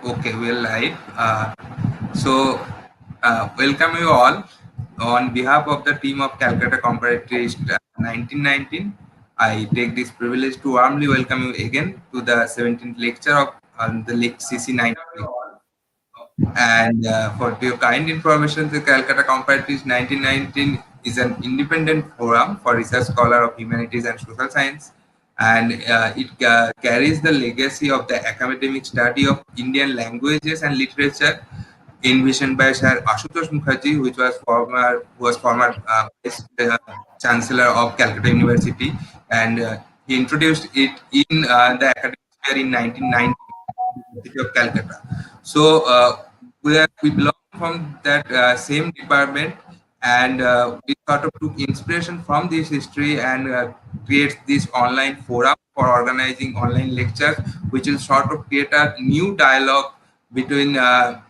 Okay, we're live. Welcome you all. On behalf of the team of Calcutta comparatists 1919, I take this privilege to warmly welcome you again to the 17th lecture of the CC 19. And for your kind information, the Calcutta comparatists 1919 is an independent forum for research scholar of humanities and social science, and it carries the legacy of the academic study of Indian languages and literature envisioned by Sir Ashutosh Mukherjee, who was former Vice Chancellor of Calcutta University, and he introduced it in the academic sphere in 1990 University of Calcutta. So we belong from that same department, and we sort of took inspiration from this history and create this online forum for organizing online lectures, which will sort of create a new dialogue between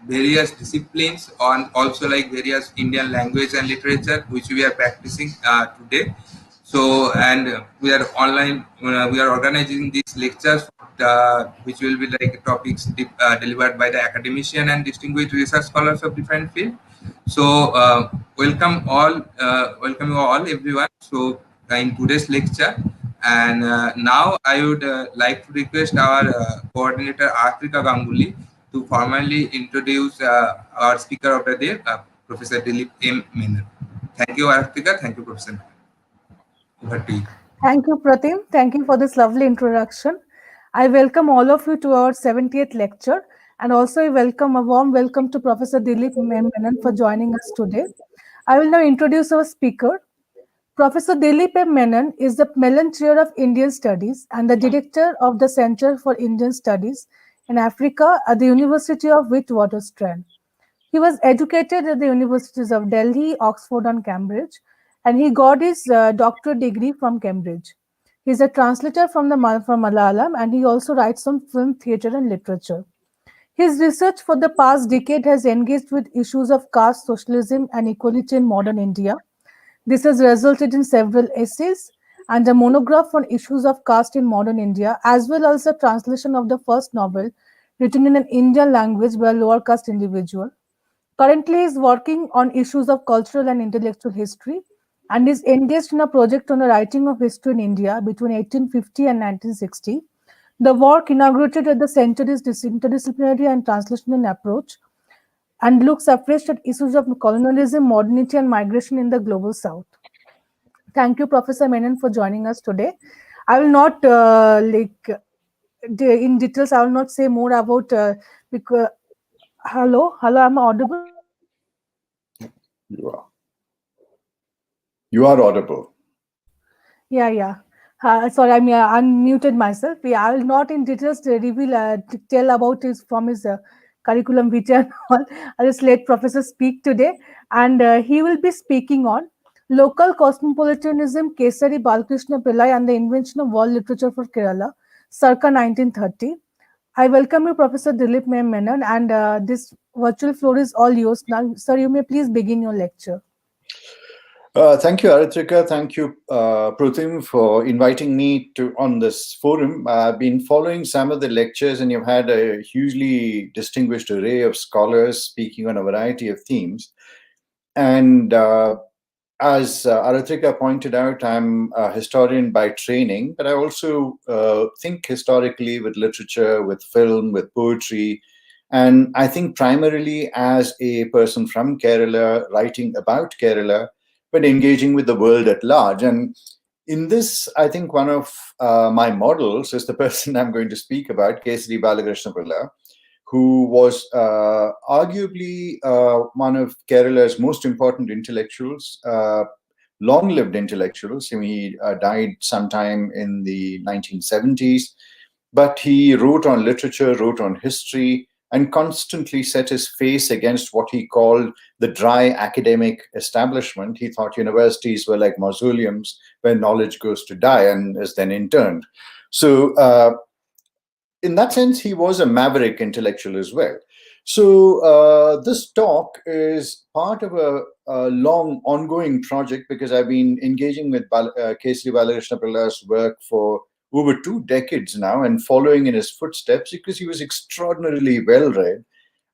various disciplines on also like various Indian language and literature, which we are practicing today. So, and we are online, we are organizing these lectures, which will be like topics delivered by the academician and distinguished research scholars of different fields. So, welcome you all, everyone. So, in today's lecture, and now I would like to request our coordinator Artrika Ganguly to formally introduce our speaker of the day, Professor Dilip Menon. Thank you, Artrika. Thank you, Professor. Over to you. Thank you, Pratim. Thank you for this lovely introduction. I welcome all of you to our 70th lecture, and also a warm welcome to Professor Dilip Menon for joining us today. I will now introduce our speaker. Professor Dilip Menon is the Mellon Chair of Indian Studies and the Director of the Center for Indian Studies in Africa at the University of Witwatersrand. He was educated at the universities of Delhi, Oxford, and Cambridge, and he got his doctorate degree from Cambridge. He is a translator from Malayalam, and he also writes on film, theatre, and literature. His research for the past decade has engaged with issues of caste socialism and equality in modern India. This has resulted in several essays and a monograph on issues of caste in modern India, as well as a translation of the first novel written in an Indian language by a lower caste individual. Currently, he is working on issues of cultural and intellectual history and is engaged in a project on the writing of history in India between 1850 and 1960. The work, inaugurated at the Center, is interdisciplinary and translational approach and looks afresh at issues of colonialism, modernity, and migration in the global south. Thank you, Professor Menon, for joining us today. I will not in details. I will not say more about because. Hello, am I audible? You are. You are audible. Yeah. Sorry, I unmuted myself. Yeah, I will not in details reveal, tell about his curriculum vitae and all. I'll just let Professor speak today, and he will be speaking on local cosmopolitanism, Kesari, Balakrishna, Pillai, and the invention of world literature for Kerala, circa 1930. I welcome you, Professor Dilip Menon, and this virtual floor is all yours now. Sir, you may please begin your lecture. Thank you, Aritrika. Thank you, Pratim, for inviting me on this forum. I've been following some of the lectures, and you've had a hugely distinguished array of scholars speaking on a variety of themes. And as Aritrika pointed out, I'm a historian by training, but I also think historically with literature, with film, with poetry. And I think primarily as a person from Kerala, writing about Kerala, but engaging with the world at large. And in this, I think one of my models is the person I'm going to speak about, Kesari Balakrishna, who was arguably one of Kerala's most important intellectuals, long-lived intellectuals. He died sometime in the 1970s, but he wrote on literature, wrote on history, and constantly set his face against what he called the dry academic establishment. He thought universities were like mausoleums where knowledge goes to die and is then interned. So in that sense, he was a maverick intellectual as well. So this talk is part of a long ongoing project because I've been engaging with Kesari Balakrishna Pilla's work for over 2 decades now and following in his footsteps because he was extraordinarily well read.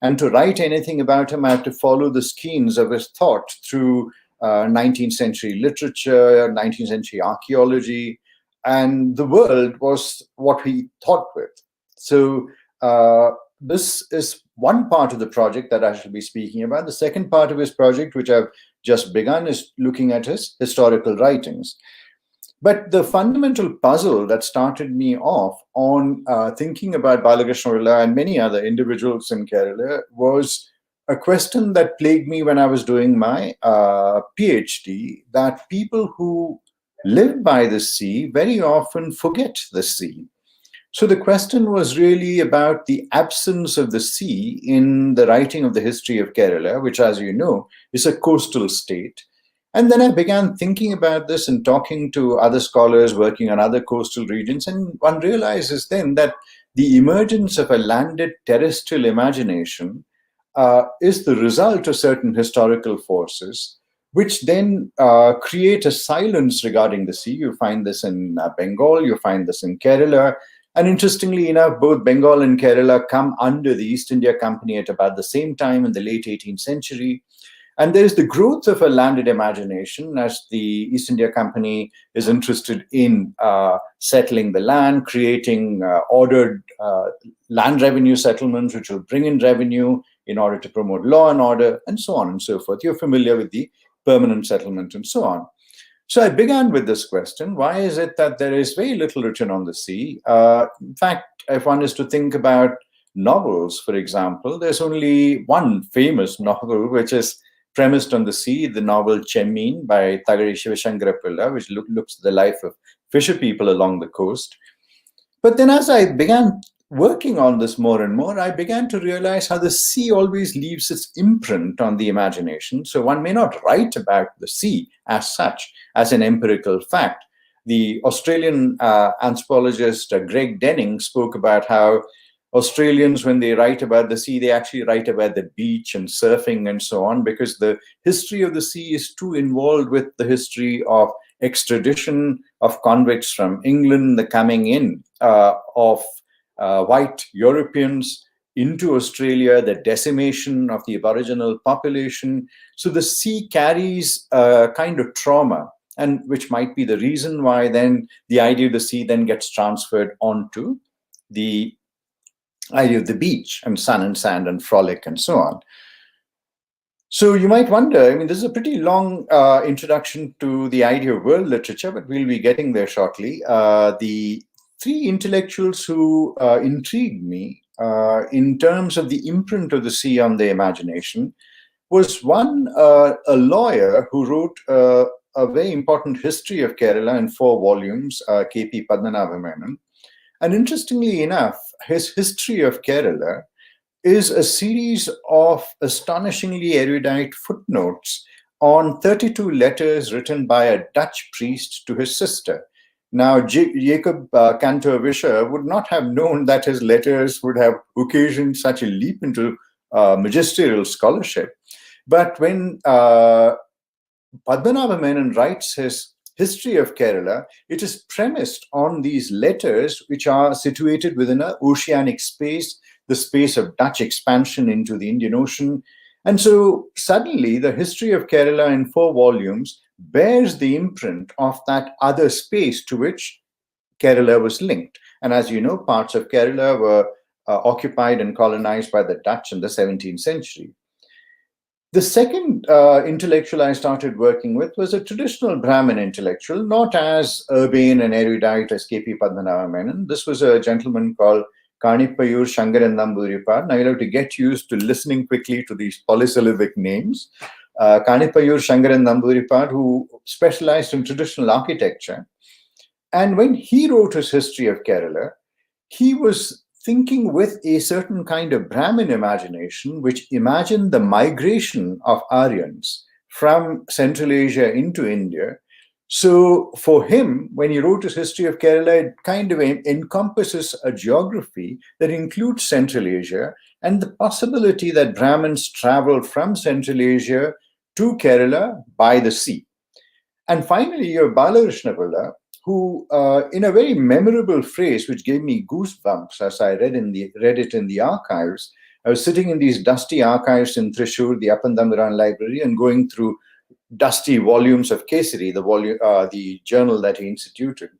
And to write anything about him, I had to follow the skeins of his thought through 19th century literature, 19th century archaeology, and the world was what he thought with. So this is one part of the project that I shall be speaking about. The second part of his project, which I've just begun, is looking at his historical writings. But the fundamental puzzle that started me off on thinking about Balakrishna and many other individuals in Kerala was a question that plagued me when I was doing my PhD, that people who live by the sea very often forget the sea. So the question was really about the absence of the sea in the writing of the history of Kerala, which, as you know, is a coastal state. And then I began thinking about this and talking to other scholars working on other coastal regions. And one realizes then that the emergence of a landed terrestrial imagination is the result of certain historical forces, which then create a silence regarding the sea. You find this in Bengal, you find this in Kerala. And interestingly enough, both Bengal and Kerala come under the East India Company at about the same time in the late 18th century. And there is the growth of a landed imagination as the East India Company is interested in settling the land, creating ordered land revenue settlements, which will bring in revenue in order to promote law and order, and so on and so forth. You're familiar with the permanent settlement and so on. So I began with this question: why is it that there is very little written on the sea? In fact, if one is to think about novels, for example, there's only one famous novel which is premised on the sea, the novel Chemmin by Thagari Shivashankara Pillai, which looks at the life of fisher people along the coast. But then as I began working on this more and more, I began to realize how the sea always leaves its imprint on the imagination. So one may not write about the sea as such, as an empirical fact. The Australian anthropologist Greg Denning spoke about how Australians, when they write about the sea, they actually write about the beach and surfing and so on, because the history of the sea is too involved with the history of extradition of convicts from England, the coming in of white Europeans into Australia, the decimation of the Aboriginal population. So the sea carries a kind of trauma, and which might be the reason why then the idea of the sea then gets transferred onto the idea of the beach and sun and sand and frolic and so on. So you might wonder, I mean, this is a pretty long introduction to the idea of world literature, but we'll be getting there shortly. The three intellectuals who intrigued me in terms of the imprint of the sea on the imagination was one, a lawyer who wrote a very important history of Kerala in 4 volumes, K.P. Padmanabha Menon. And interestingly enough, his history of Kerala is a series of astonishingly erudite footnotes on 32 letters written by a Dutch priest to his sister. Now, Jacob Cantor Wischer would not have known that his letters would have occasioned such a leap into magisterial scholarship. But when Padmanabha Menon writes his history of Kerala, it is premised on these letters which are situated within an oceanic space, the space of Dutch expansion into the Indian Ocean. And so suddenly the history of Kerala in 4 volumes bears the imprint of that other space to which Kerala was linked. And as you know, parts of Kerala were occupied and colonized by the Dutch in the 17th century. The second intellectual I started working with was a traditional Brahmin intellectual, not as urbane and erudite as K.P. Padmanabha Menon. This was a gentleman called Kanipayur Shankaran Namboodiripad. Now you'll have to get used to listening quickly to these polysyllabic names. Kanipayur Shankaran Namboodiripad, who specialized in traditional architecture. And when he wrote his history of Kerala, he was thinking with a certain kind of Brahmin imagination, which imagined the migration of Aryans from Central Asia into India. So for him, when he wrote his history of Kerala, it kind of encompasses a geography that includes Central Asia and the possibility that Brahmins traveled from Central Asia to Kerala by the sea. And finally, you have Balakrishna Pillai, who, in a very memorable phrase, which gave me goosebumps as I read it in the archives. I was sitting in these dusty archives in Thrissur, the Appandambaran library, and going through dusty volumes of Kesari, the journal that he instituted.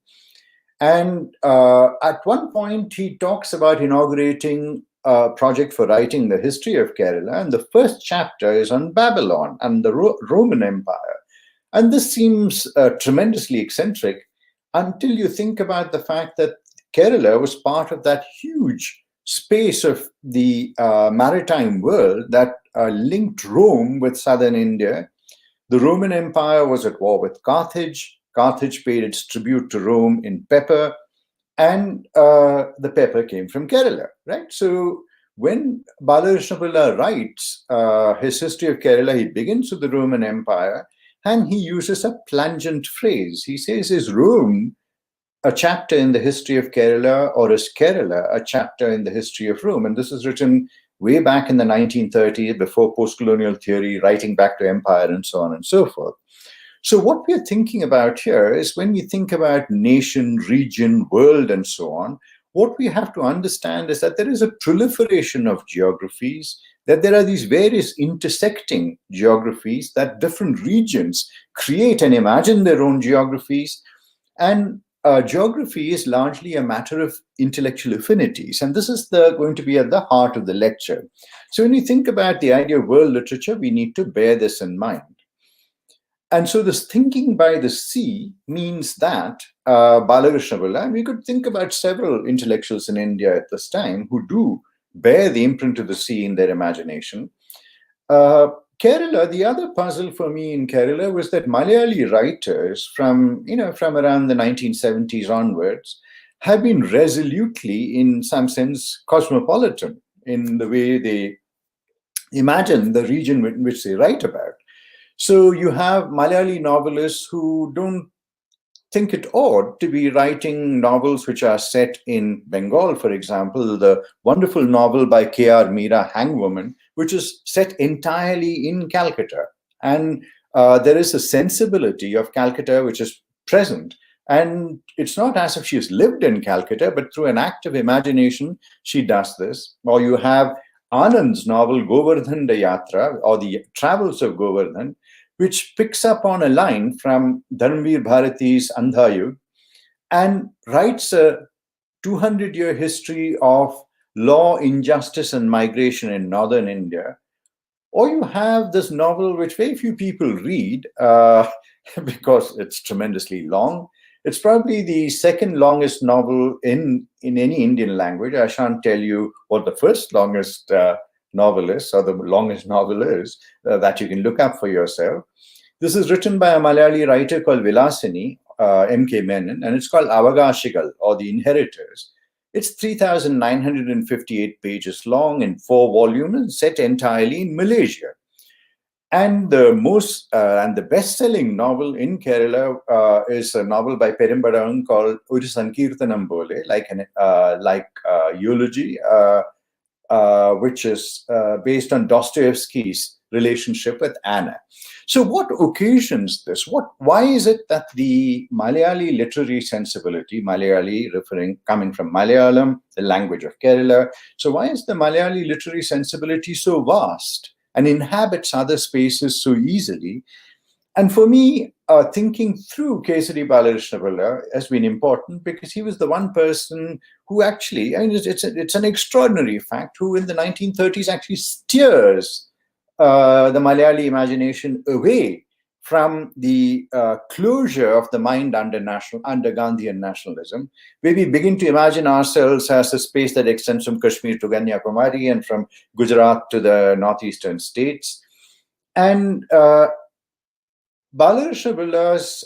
And at one point, he talks about inaugurating a project for writing the history of Kerala. And the first chapter is on Babylon and the Roman Empire. And this seems tremendously eccentric until you think about the fact that Kerala was part of that huge space of the maritime world that linked Rome with southern India. The Roman Empire was at war with Carthage. Carthage paid its tribute to Rome in pepper, and the pepper came from Kerala, right? So when Balakrishna writes his history of Kerala, he begins with the Roman Empire, and he uses a plangent phrase. He says, is Rome a chapter in the history of Kerala, or is Kerala a chapter in the history of Rome? And this is written way back in the 1930s, before post-colonial theory, writing back to empire and so on and so forth. So what we're thinking about here is, when we think about nation, region, world, and so on, what we have to understand is that there is a proliferation of geographies, that there are these various intersecting geographies, that different regions create and imagine their own geographies. And geography is largely a matter of intellectual affinities. And this is going to be at the heart of the lecture. So when we think about the idea of world literature, we need to bear this in mind. And so this thinking by the sea means that Balakrishna, and we could think about several intellectuals in India at this time who do bear the imprint of the sea in their imagination. Kerala, the other puzzle for me in Kerala was that Malayali writers from around the 1970s onwards have been resolutely, in some sense, cosmopolitan in the way they imagine the region in which they write about. So you have Malayali novelists who don't think it odd to be writing novels which are set in Bengal, for example, the wonderful novel by K.R. Meera, Hangwoman, which is set entirely in Calcutta. And there is a sensibility of Calcutta which is present. And it's not as if she has lived in Calcutta, but through an act of imagination, she does this. Or you have Anand's novel Govardhan Yatra, or the Travels of Govardhan, which picks up on a line from Dharmveer Bharati's Andhayug and writes a 200-year history of law, injustice, and migration in northern India. Or you have this novel which very few people read because it's tremendously long. It's probably the second longest novel in any Indian language. I shan't tell you what the first longest novel is, or the longest novel is, that you can look up for yourself. This is written by a Malayali writer called Vilasini, M.K. Menon, and it's called Avagashigal, or The Inheritors. It's 3,958 pages long in 4 volumes and set entirely in Malaysia. And the best-selling novel in Kerala is a novel by Perumbadavan called Oru Sankirthanam Bole, like eulogy, which is based on Dostoevsky's relationship with Anna. So what occasions this? Why is it that the Malayali literary sensibility, Malayali coming from Malayalam, the language of Kerala, so why is the Malayali literary sensibility so vast and inhabits other spaces so easily? And for me, thinking through Kesari Balakrishna has been important, because he was the one person who actually, it's an extraordinary fact, who in the 1930s actually steers the Malayali imagination away from the closure of the mind under Gandhian nationalism, where we begin to imagine ourselves as a space that extends from Kashmir to Kanyakumari and from Gujarat to the northeastern states. And Balakrishna's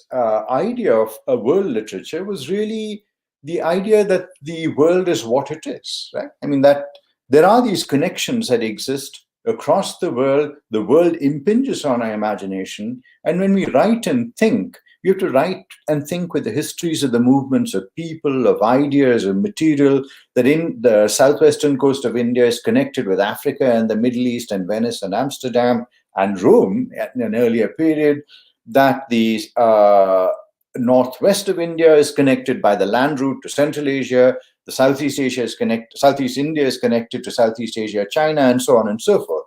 idea of a world literature was really the idea that the world is what it is, right? I mean, that there are these connections that exist across the world impinges on our imagination. And when we write and think, we have to write and think with the histories of the movements of people, of ideas, of material, that in the southwestern coast of India is connected with Africa and the Middle East and Venice and Amsterdam and Rome at an earlier period, that the northwest of India is connected by the land route to Central Asia. The Southeast India is connected to Southeast Asia, China, and so on and so forth.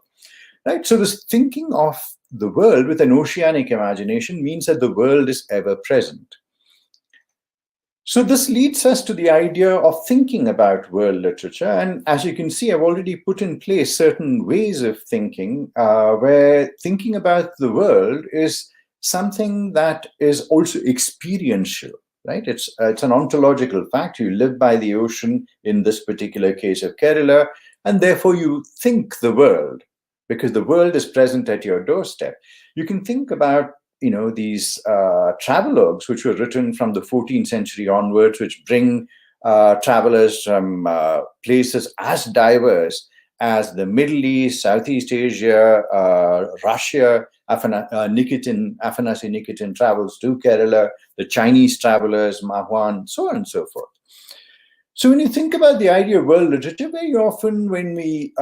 Right? So this thinking of the world with an oceanic imagination means that the world is ever present. So this leads us to the idea of thinking about world literature. And as you can see, I've already put in place certain ways of thinking where thinking about the world is something that is also experiential, right? It's an ontological fact. You live by the ocean in this particular case of Kerala, and therefore you think the world because the world is present at your doorstep. You can think about these travelogues, which were written from the 14th century onwards, which bring travelers from places as diverse as the Middle East, Southeast Asia, Russia. Afanasi Nikitin travels to Kerala, the Chinese travelers, Mahuan, so on and so forth. So when you think about the idea of world literature, very often when we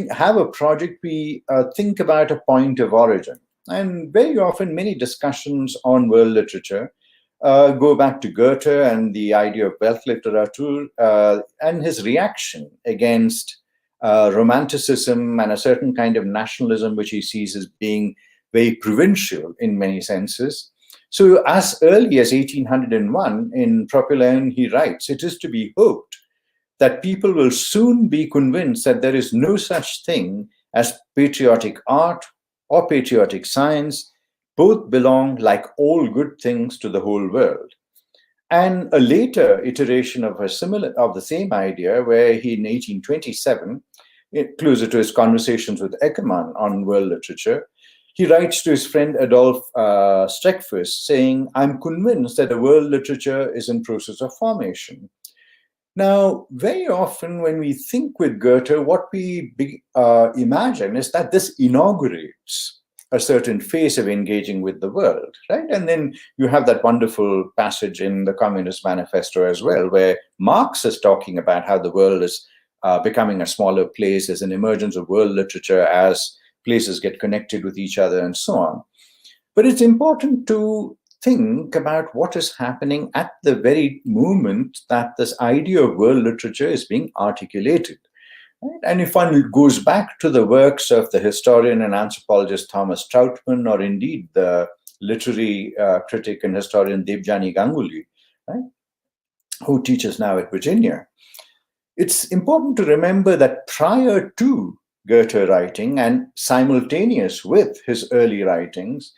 have a project, we think about a point of origin. And very often, many discussions on world literature go back to Goethe and the idea of Weltliteratur and his reaction against romanticism and a certain kind of nationalism, which he sees as being very provincial in many senses. So as early as 1801, in Propylaeon, he writes, "It is to be hoped that people will soon be convinced that there is no such thing as patriotic art or patriotic science. Both belong, like all good things, to the whole world." And a later iteration of the same idea, where he in 1827, closer to his conversations with Eckermann on world literature, he writes to his friend Adolf Streckfus saying, "I'm convinced that the world literature is in process of formation." Now, very often when we think with Goethe, what we imagine is that this inaugurates a certain phase of engaging with the world, right? And then you have that wonderful passage in the Communist Manifesto as well, where Marx is talking about how the world is becoming a smaller place, as an emergence of world literature as places get connected with each other and so on. But it's important to think about what is happening at the very moment that this idea of world literature is being articulated. Right? And if one goes back to the works of the historian and anthropologist Thomas Troutman, or indeed the literary critic and historian Debjani Ganguly, right, who teaches now at Virginia, it's important to remember that prior to Goethe writing and simultaneous with his early writings,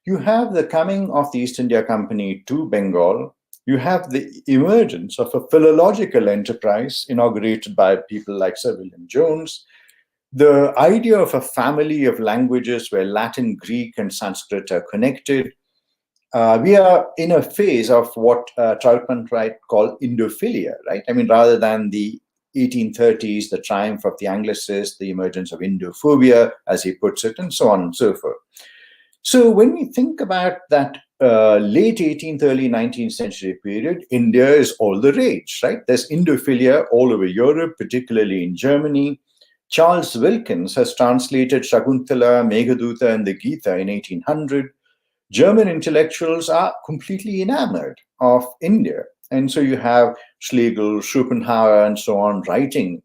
you have the coming of the East India Company to Bengal. You have the emergence of a philological enterprise inaugurated by people like Sir William Jones, the idea of a family of languages where Latin, Greek, and Sanskrit are connected. We are in a phase of what Troutman called Indophilia, right? I mean, rather than the 1830s, the triumph of the Anglicists, the emergence of Indophobia, as he puts it, and so on and so forth. So when we think about that late 18th, early 19th century period, India is all the rage, right? There's Indophilia all over Europe, particularly in Germany. Charles Wilkins has translated Shakuntala, Meghaduta, and the Gita in 1800. German intellectuals are completely enamored of India. And so you have Schlegel, Schopenhauer, and so on writing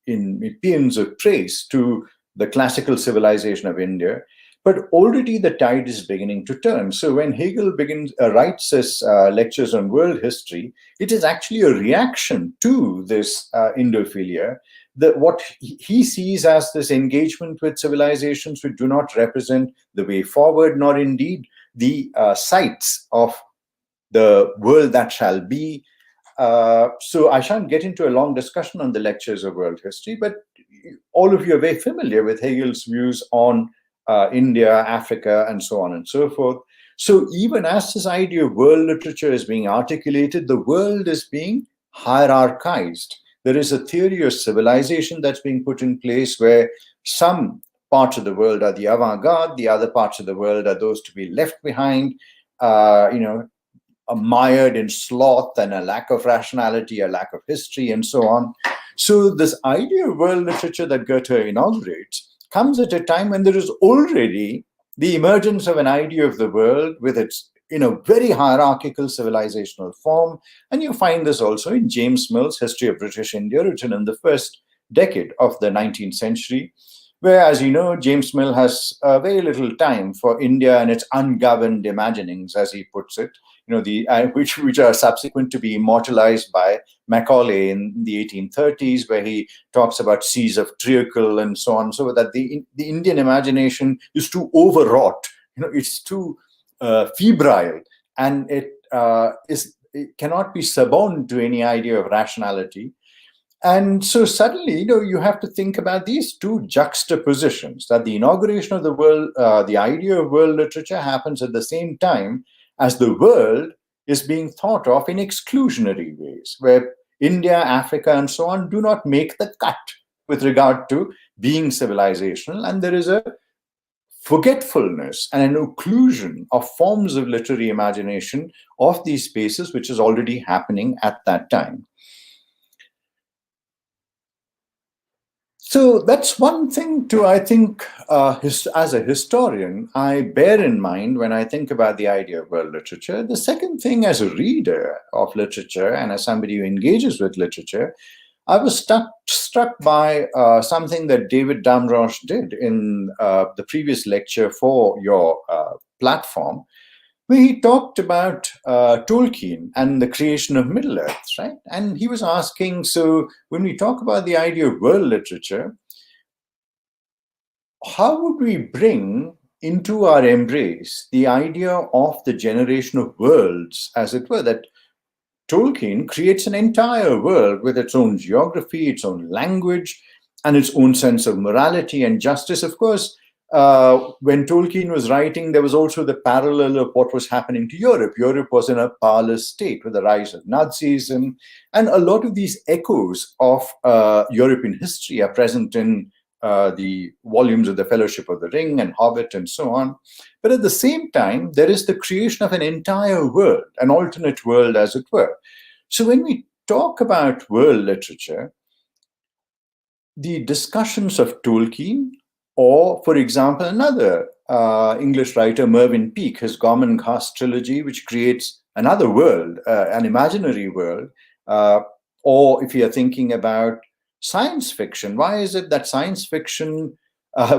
in paeans of praise to the classical civilization of India. But already the tide is beginning to turn. So when Hegel writes his lectures on world history, it is actually a reaction to this Indophilia, what he sees as this engagement with civilizations which do not represent the way forward, nor indeed the sites of the world that shall be. So I shan't get into a long discussion on the lectures of world history, but all of you are very familiar with Hegel's views on India, Africa, and so on and so forth. So even as this idea of world literature is being articulated, the world is being hierarchized. There is a theory of civilization that's being put in place where some parts of the world are the avant-garde, the other parts of the world are those to be left behind, mired in sloth and a lack of rationality, a lack of history, and so on. So this idea of world literature that Goethe inaugurates comes at a time when there is already the emergence of an idea of the world with its in a very hierarchical civilizational form. And you find this also in James Mill's History of British India, written in the first decade of the 19th century, where, as you know, James Mill has very little time for India and its ungoverned imaginings, as he puts it, which are subsequent to be immortalized by Macaulay in the 1830s, where he talks about seas of treacle and so on, so that the Indian imagination is too overwrought, it's too febrile, and it cannot be suborned to any idea of rationality. And so suddenly, you have to think about these two juxtapositions, that the inauguration of the world, the idea of world literature happens at the same time as the world is being thought of in exclusionary ways, where India, Africa, and so on do not make the cut with regard to being civilizational. And there is a forgetfulness and an occlusion of forms of literary imagination of these spaces, which is already happening at that time. So that's one thing to, I think, as a historian, I bear in mind when I think about the idea of world literature. The second thing, as a reader of literature and as somebody who engages with literature, I was struck by something that David Damrosch did in the previous lecture for your platform, where he talked about Tolkien and the creation of Middle-earth, right? And he was asking, so when we talk about the idea of world literature, how would we bring into our embrace the idea of the generation of worlds, as it were, that Tolkien creates an entire world with its own geography, its own language, and its own sense of morality and justice. Of course, when Tolkien was writing, there was also the parallel of what was happening to Europe. Europe was in a powerless state with the rise of Nazism, and a lot of these echoes of European history are present in the volumes of the Fellowship of the Ring and Hobbit and so on. But at the same time, there is the creation of an entire world, an alternate world, as it were. So when we talk about world literature, the discussions of Tolkien, or, for example, another English writer, Mervyn Peake, his Gorman Ghast trilogy, which creates another world, an imaginary world. Or if you're thinking about science fiction, why is it that science fiction,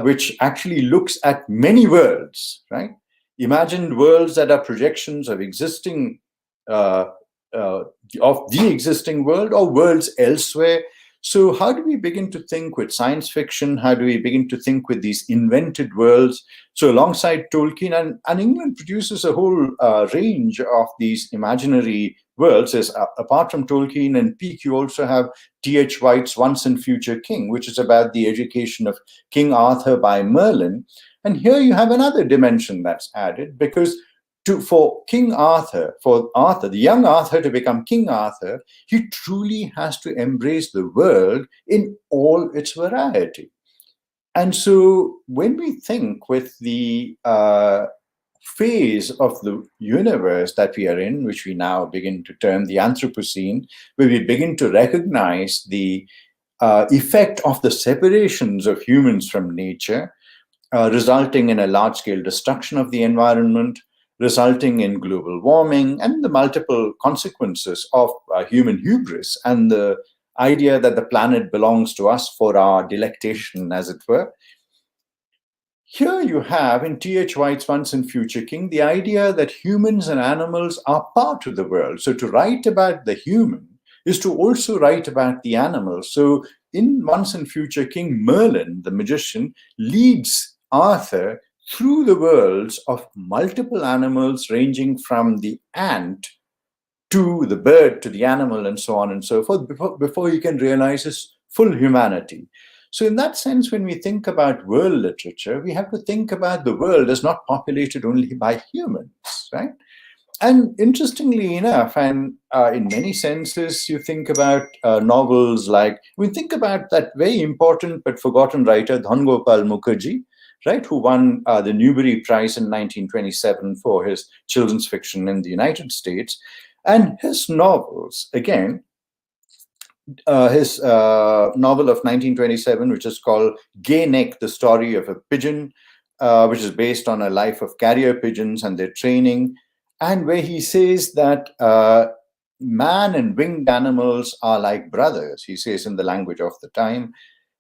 which actually looks at many worlds, right? Imagined worlds that are projections of existing, of the existing world or worlds elsewhere. So how do we begin to think with science fiction? How do we begin to think with these invented worlds? So alongside Tolkien, and England produces a whole range of these imaginary worlds. Apart from Tolkien and Peake, you also have T.H. White's Once and Future King, which is about the education of King Arthur by Merlin. And here you have another dimension that's added, because for King Arthur, the young Arthur to become King Arthur, he truly has to embrace the world in all its variety. And so when we think with the phase of the universe that we are in, which we now begin to term the Anthropocene, where we begin to recognize the effect of the separations of humans from nature, resulting in a large-scale destruction of the environment, resulting in global warming and the multiple consequences of human hubris and the idea that the planet belongs to us for our delectation, as it were. Here you have in T.H. White's Once and Future King the idea that humans and animals are part of the world. So to write about the human is to also write about the animal. So in Once and Future King, Merlin, the magician, leads Arthur through the worlds of multiple animals, ranging from the ant to the bird to the animal and so on and so forth, before he can realize his full humanity. So in that sense, when we think about world literature, we have to think about the world as not populated only by humans, right? And interestingly enough, and in many senses, you think about novels like, think about that very important but forgotten writer, Dhangopal Mukherjee, right, who won the Newbery Prize in 1927 for his children's fiction in the United States. And his novels, again, his novel of 1927, which is called Gay Neck, The Story of a Pigeon, which is based on a life of carrier pigeons and their training. and where he says that man and winged animals are like brothers, he says in the language of the time.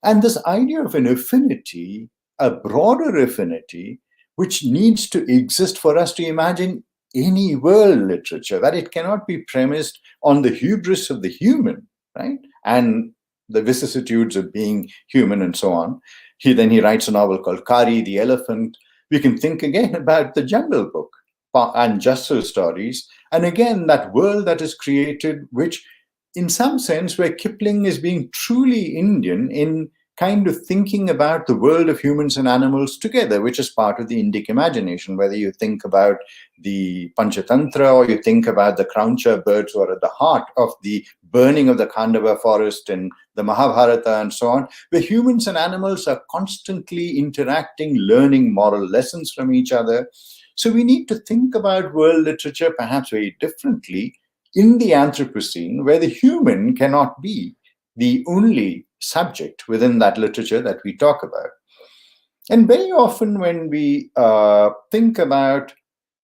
And this idea of an affinity, a broader affinity, which needs to exist for us to imagine any world literature, that it cannot be premised on the hubris of the human, right? And the vicissitudes of being human and so on. He writes a novel called Kari the Elephant. We can think again about the Jungle Book and Justice Stories. And again, that world that is created, which in some sense, where Kipling is being truly Indian in kind of thinking about the world of humans and animals together, which is part of the Indic imagination, whether you think about the Panchatantra or you think about the crownchair birds who are at the heart of the burning of the Khandava forest and the Mahabharata and so on, where humans and animals are constantly interacting, learning moral lessons from each other. So we need to think about world literature perhaps very differently in the Anthropocene, where the human cannot be the only subject within that literature that we talk about. And very often when we think about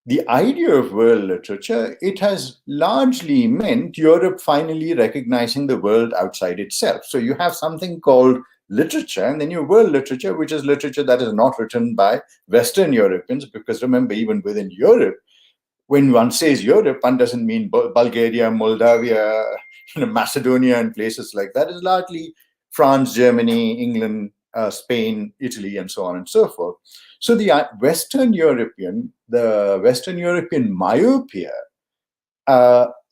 the idea of world literature, it has largely meant Europe finally recognizing the world outside itself. So you have something called literature, and then your world literature, which is literature that is not written by Western Europeans, because remember, even within Europe, when one says Europe, one doesn't mean Bulgaria, Moldavia, Macedonia, and places like that. It's largely France, Germany, England, Spain, Italy, and so on and so forth. So the Western European myopia,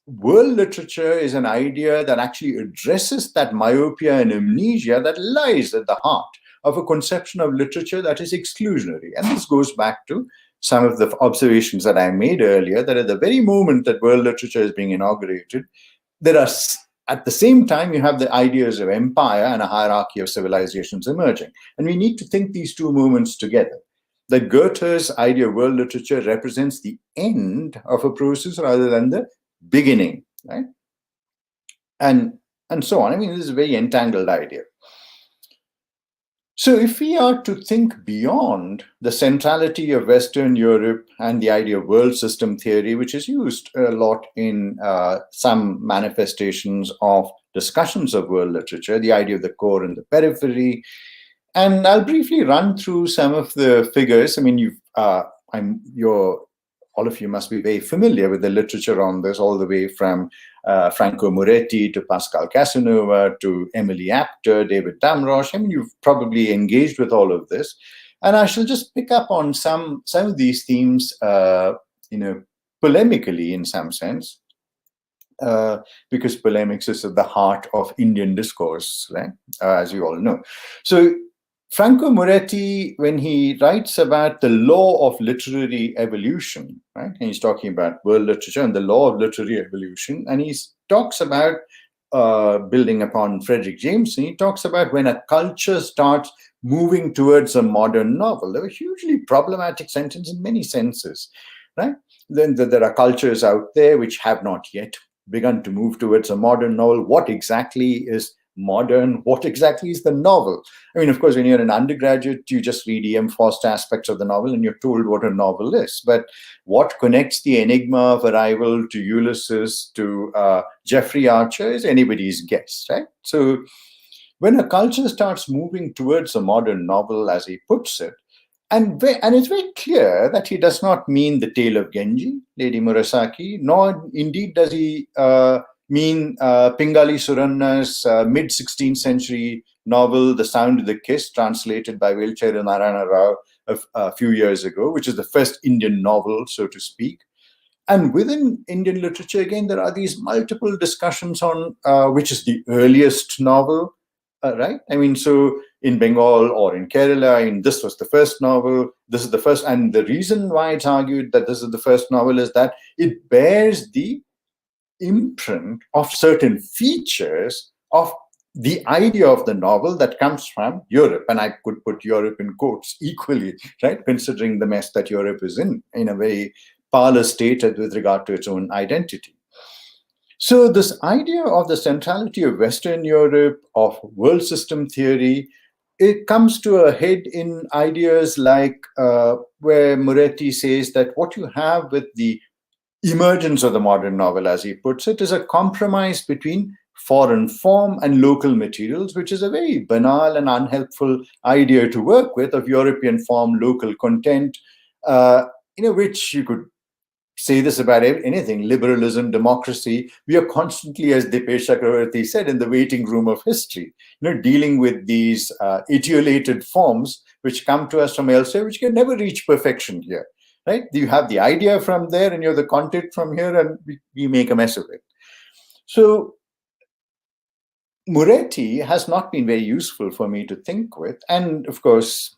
world literature is an idea that actually addresses that myopia and amnesia that lies at the heart of a conception of literature that is exclusionary. And this goes back to some of the observations that I made earlier, that at the very moment that world literature is being inaugurated, there are, at the same time, you have the ideas of empire and a hierarchy of civilizations emerging. And we need to think these two movements together. That Goethe's idea of world literature represents the end of a process rather than the beginning, right? And so on. I mean, this is a very entangled idea. So if we are to think beyond the centrality of Western Europe and the idea of world system theory, which is used a lot in some manifestations of discussions of world literature, the idea of the core and the periphery, and I'll briefly run through some of the figures. I mean, all of you must be very familiar with the literature on this, all the way from Franco Moretti to Pascal Casanova to Emily Apter, David Damrosch. I mean, you've probably engaged with all of this. And I shall just pick up on some of these themes, polemically in some sense, because polemics is at the heart of Indian discourse, right? As you all know. So Franco Moretti, when he writes about the law of literary evolution, right, and he's talking about world literature and the law of literary evolution, and he talks about, building upon Frederick Jameson, he talks about when a culture starts moving towards a modern novel. They're a hugely problematic sentence in many senses, right? Then there are cultures out there which have not yet begun to move towards a modern novel. What exactly is modern? What exactly is the novel? I mean, of course, when you're an undergraduate, you just read E.M. Forster aspects of the novel and you're told what a novel is. But what connects the enigma of arrival to Ulysses to Jeffrey Archer is anybody's guess, right? So when a culture starts moving towards a modern novel, as he puts it, and it's very clear that he does not mean The Tale of Genji, Lady Murasaki, nor indeed does he mean Pingali Suranna's mid-16th century novel, The Sound of the Kiss, translated by Velcheru Narayana Rao a few years ago, which is the first Indian novel, so to speak. And within Indian literature, again, there are these multiple discussions on which is the earliest novel, right? I mean, so in Bengal or in Kerala, this was the first novel, this is the first, and the reason why it's argued that this is the first novel is that it bears the imprint of certain features of the idea of the novel that comes from Europe. And I could put Europe in quotes equally, right? Considering the mess that Europe is in a very parlous state with regard to its own identity. So this idea of the centrality of Western Europe, of world system theory, it comes to a head in ideas like where Moretti says that what you have with the emergence of the modern novel, as he puts it, is a compromise between foreign form and local materials, which is a very banal and unhelpful idea to work with, of European form, local content, which you could say this about anything, liberalism, democracy. We are constantly, as Dipesh Chakravarti said, in the waiting room of history, dealing with these etiolated forms which come to us from elsewhere, which can never reach perfection here, right? You have the idea from there and you have the content from here, and we make a mess of it. So Moretti has not been very useful for me to think with. And of course,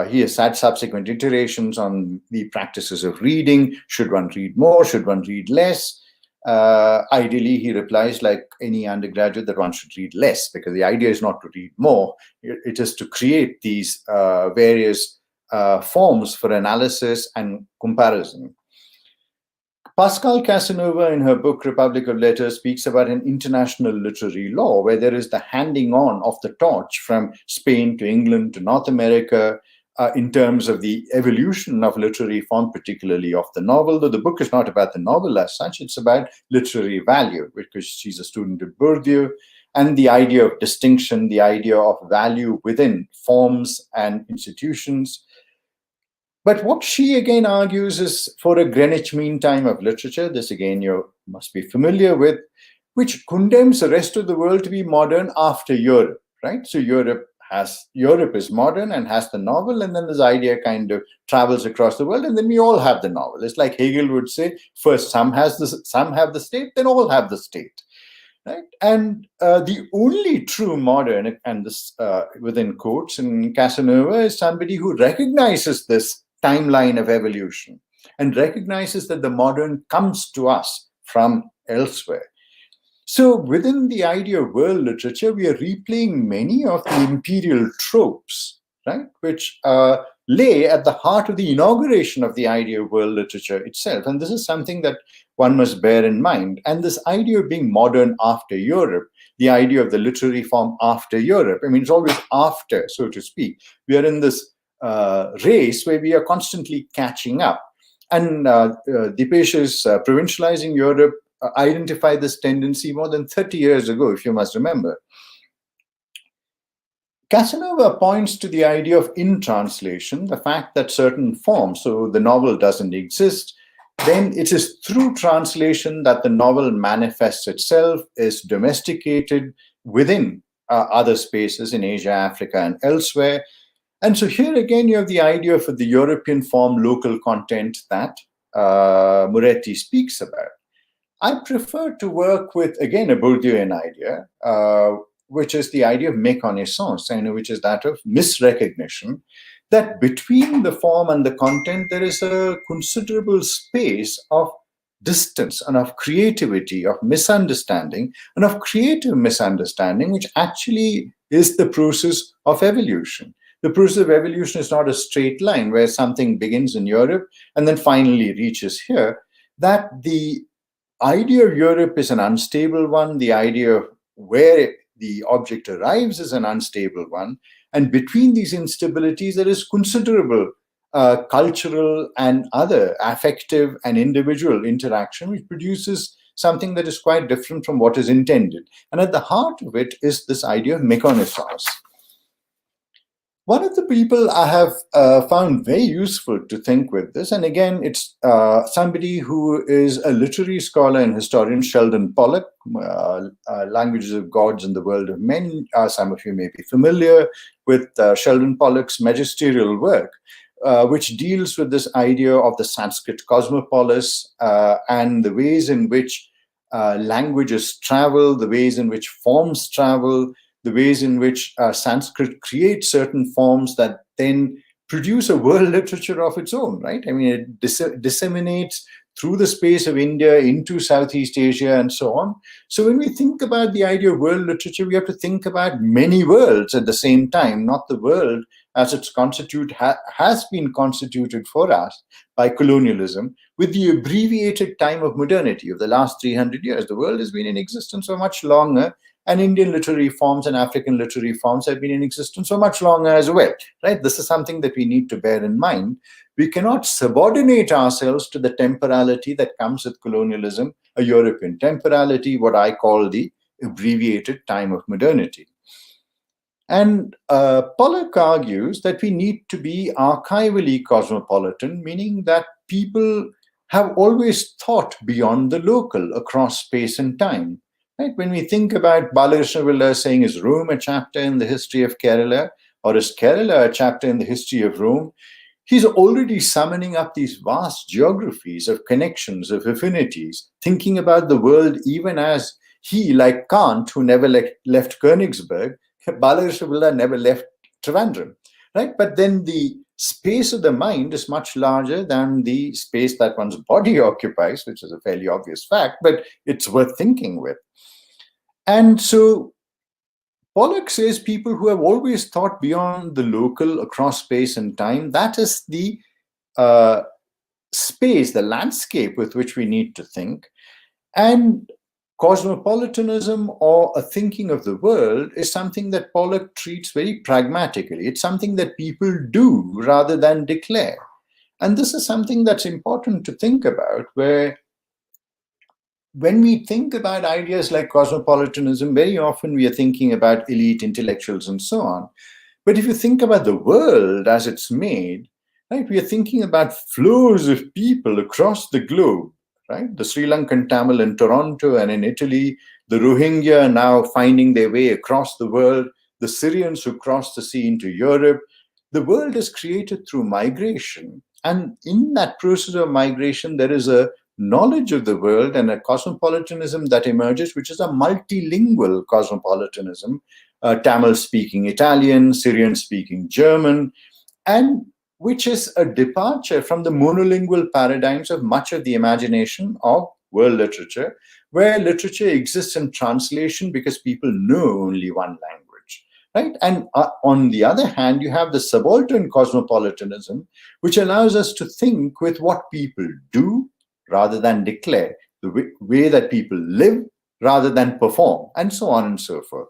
he has had subsequent iterations on the practices of reading. Should one read more? Should one read less? Ideally, he replies like any undergraduate that one should read less, because the idea is not to read more. It is to create these various forms for analysis and comparison. Pascal Casanova, in her book Republic of Letters, speaks about an international literary law where there is the handing on of the torch from Spain to England to North America in terms of the evolution of literary form, particularly of the novel. Though the book is not about the novel as such, it's about literary value, because she's a student of Bourdieu, and the idea of distinction, the idea of value within forms and institutions. But what she again argues is for a Greenwich Mean Time of literature, this again you must be familiar with, which condemns the rest of the world to be modern after Europe, right? So Europe is modern and has the novel, and then this idea kind of travels across the world, and then we all have the novel. It's like Hegel would say, first some have the state, then all have the state. Right? And the only true modern, and this within quotes in Casanova, is somebody who recognizes this timeline of evolution and recognizes that the modern comes to us from elsewhere. So within the idea of world literature, we are replaying many of the imperial tropes, right, which lay at the heart of the inauguration of the idea of world literature itself. And this is something that one must bear in mind. And this idea of being modern after Europe, the idea of the literary form after Europe, I mean, it's always after, so to speak. We are in this race where we are constantly catching up. And Dipesh's Provincializing Europe identified this tendency more than 30 years ago, if you must remember. Casanova points to the idea of in-translation, the fact that certain forms, so the novel doesn't exist, then it is through translation that the novel manifests itself, is domesticated within other spaces in Asia, Africa, and elsewhere. And so here again, you have the idea of the European form local content that Moretti speaks about. I prefer to work with, again, a Bourdieuian idea, which is the idea of méconnaissance, which is that of misrecognition, that between the form and the content, there is a considerable space of distance and of creativity, of misunderstanding, and of creative misunderstanding, which actually is the process of evolution. The process of evolution is not a straight line where something begins in Europe and then finally reaches here. That the idea of Europe is an unstable one. The idea of where the object arrives is an unstable one. And between these instabilities, there is considerable cultural and other affective and individual interaction, which produces something that is quite different from what is intended. And at the heart of it is this idea of méconnaissance. One of the people I have found very useful to think with this, and again, it's somebody who is a literary scholar and historian, Sheldon Pollock, Languages of Gods and the World of Men. Some of you may be familiar with Sheldon Pollock's magisterial work, which deals with this idea of the Sanskrit cosmopolis and the ways in which languages travel, the ways in which forms travel, the ways in which Sanskrit creates certain forms that then produce a world literature of its own, right? I mean, it disseminates through the space of India into Southeast Asia and so on. So when we think about the idea of world literature, we have to think about many worlds at the same time, not the world as it's has been constituted for us by colonialism with the abbreviated time of modernity of the last 300 years. The world has been in existence for much longer, And Indian literary forms and African literary forms have been in existence for much longer as well, right? This is something that we need to bear in mind. We cannot subordinate ourselves to the temporality that comes with colonialism, a European temporality, what I call the abbreviated time of modernity. And Pollock argues that we need to be archivally cosmopolitan, meaning that people have always thought beyond the local across space and time. Right? When we think about Balakrishna saying, is Rome a chapter in the history of Kerala, or is Kerala a chapter in the history of Rome? He's already summoning up these vast geographies of connections, of affinities, thinking about the world even as he, like Kant, who never left Königsberg, Balakrishna never left Trivandrum, right? But then the space of the mind is much larger than the space that one's body occupies, which is a fairly obvious fact, but it's worth thinking with. And so Pollock says people who have always thought beyond the local across space and time, that is the space, the landscape with which we need to think. And cosmopolitanism, or a thinking of the world, is something that Pollock treats very pragmatically. It's something that people do rather than declare. And this is something that's important to think about, where when we think about ideas like cosmopolitanism, very often we are thinking about elite intellectuals and so on. But if you think about the world as it's made, right, we are thinking about flows of people across the globe, right? The Sri Lankan Tamil in Toronto and in Italy, the Rohingya now finding their way across the world, the Syrians who crossed the sea into Europe. The world is created through migration. And in that process of migration, there is a knowledge of the world and a cosmopolitanism that emerges, which is a multilingual cosmopolitanism, Tamil-speaking Italian, Syrian-speaking German, and which is a departure from the monolingual paradigms of much of the imagination of world literature, where literature exists in translation because people know only one language, right? And on the other hand, you have the subaltern cosmopolitanism, which allows us to think with what people do rather than declare, the way that people live rather than perform, and so on and so forth.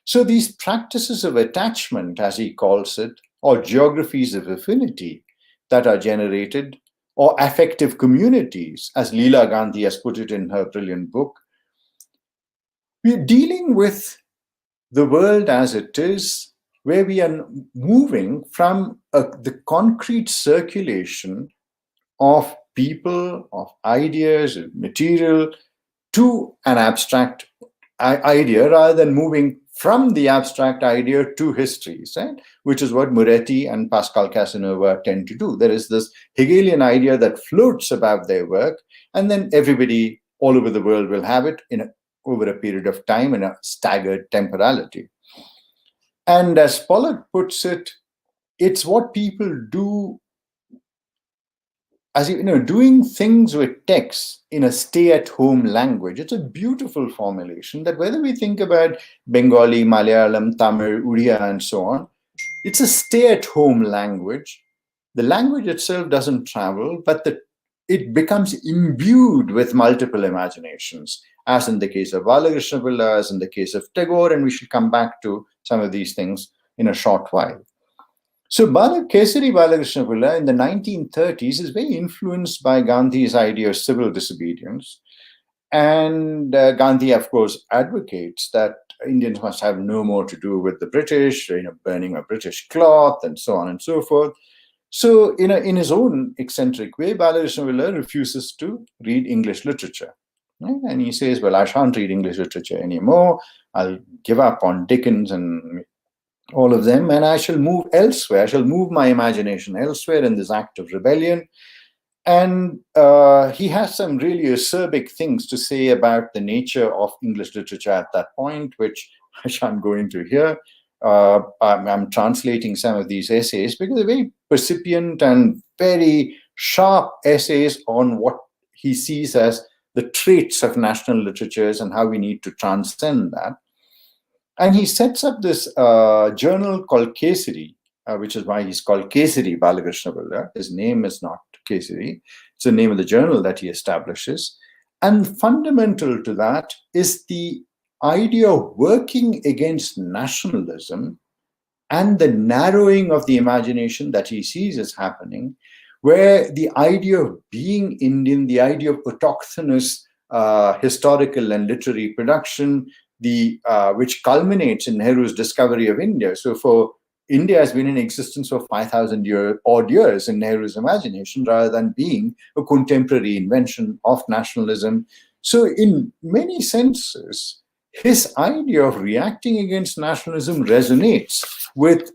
So these practices of attachment, as he calls it, or geographies of affinity that are generated, or affective communities, as Leela Gandhi has put it in her brilliant book, we're dealing with the world as it is, where we are moving from the concrete circulation of people, of ideas, of material, to an abstract idea, rather than moving from the abstract idea to histories, right? Which is what Moretti and Pascal Casanova tend to do. There is this Hegelian idea that floats above their work, and then everybody all over the world will have it over a period of time in a staggered temporality. And as Pollock puts it, it's what people do, as you know, doing things with text in a stay-at-home language. It's a beautiful formulation that whether we think about Bengali, Malayalam, Tamil, Uriya, and so on, it's a stay-at-home language. The language itself doesn't travel, but it becomes imbued with multiple imaginations, as in the case of Balakrishna, as in the case of Tagore, and we should come back to some of these things in a short while. So Kesari Balakrishna in the 1930s is very influenced by Gandhi's idea of civil disobedience. And Gandhi, of course, advocates that Indians must have no more to do with the British, burning a British cloth and so on and so forth. So in his own eccentric way, Balakrishna refuses to read English literature. Right? And he says, well, I shan't read English literature anymore. I'll give up on Dickens and all of them, and I shall move elsewhere. I shall move my imagination elsewhere in this act of rebellion. And he has some really acerbic things to say about the nature of English literature at that point, which I shan't go into here. I'm translating some of these essays because they're very percipient and very sharp essays on what he sees as the traits of national literatures and how we need to transcend that. And he sets up this journal called Kesari, which is why he's called Kesari Balakrishna. His name is not Kesari. It's the name of the journal that he establishes. And fundamental to that is the idea of working against nationalism and the narrowing of the imagination that he sees as happening, where the idea of being Indian, the idea of autochthonous historical and literary production, which culminates in Nehru's discovery of India. So for India has been in existence for 5,000 odd years in Nehru's imagination, rather than being a contemporary invention of nationalism. So in many senses, his idea of reacting against nationalism resonates with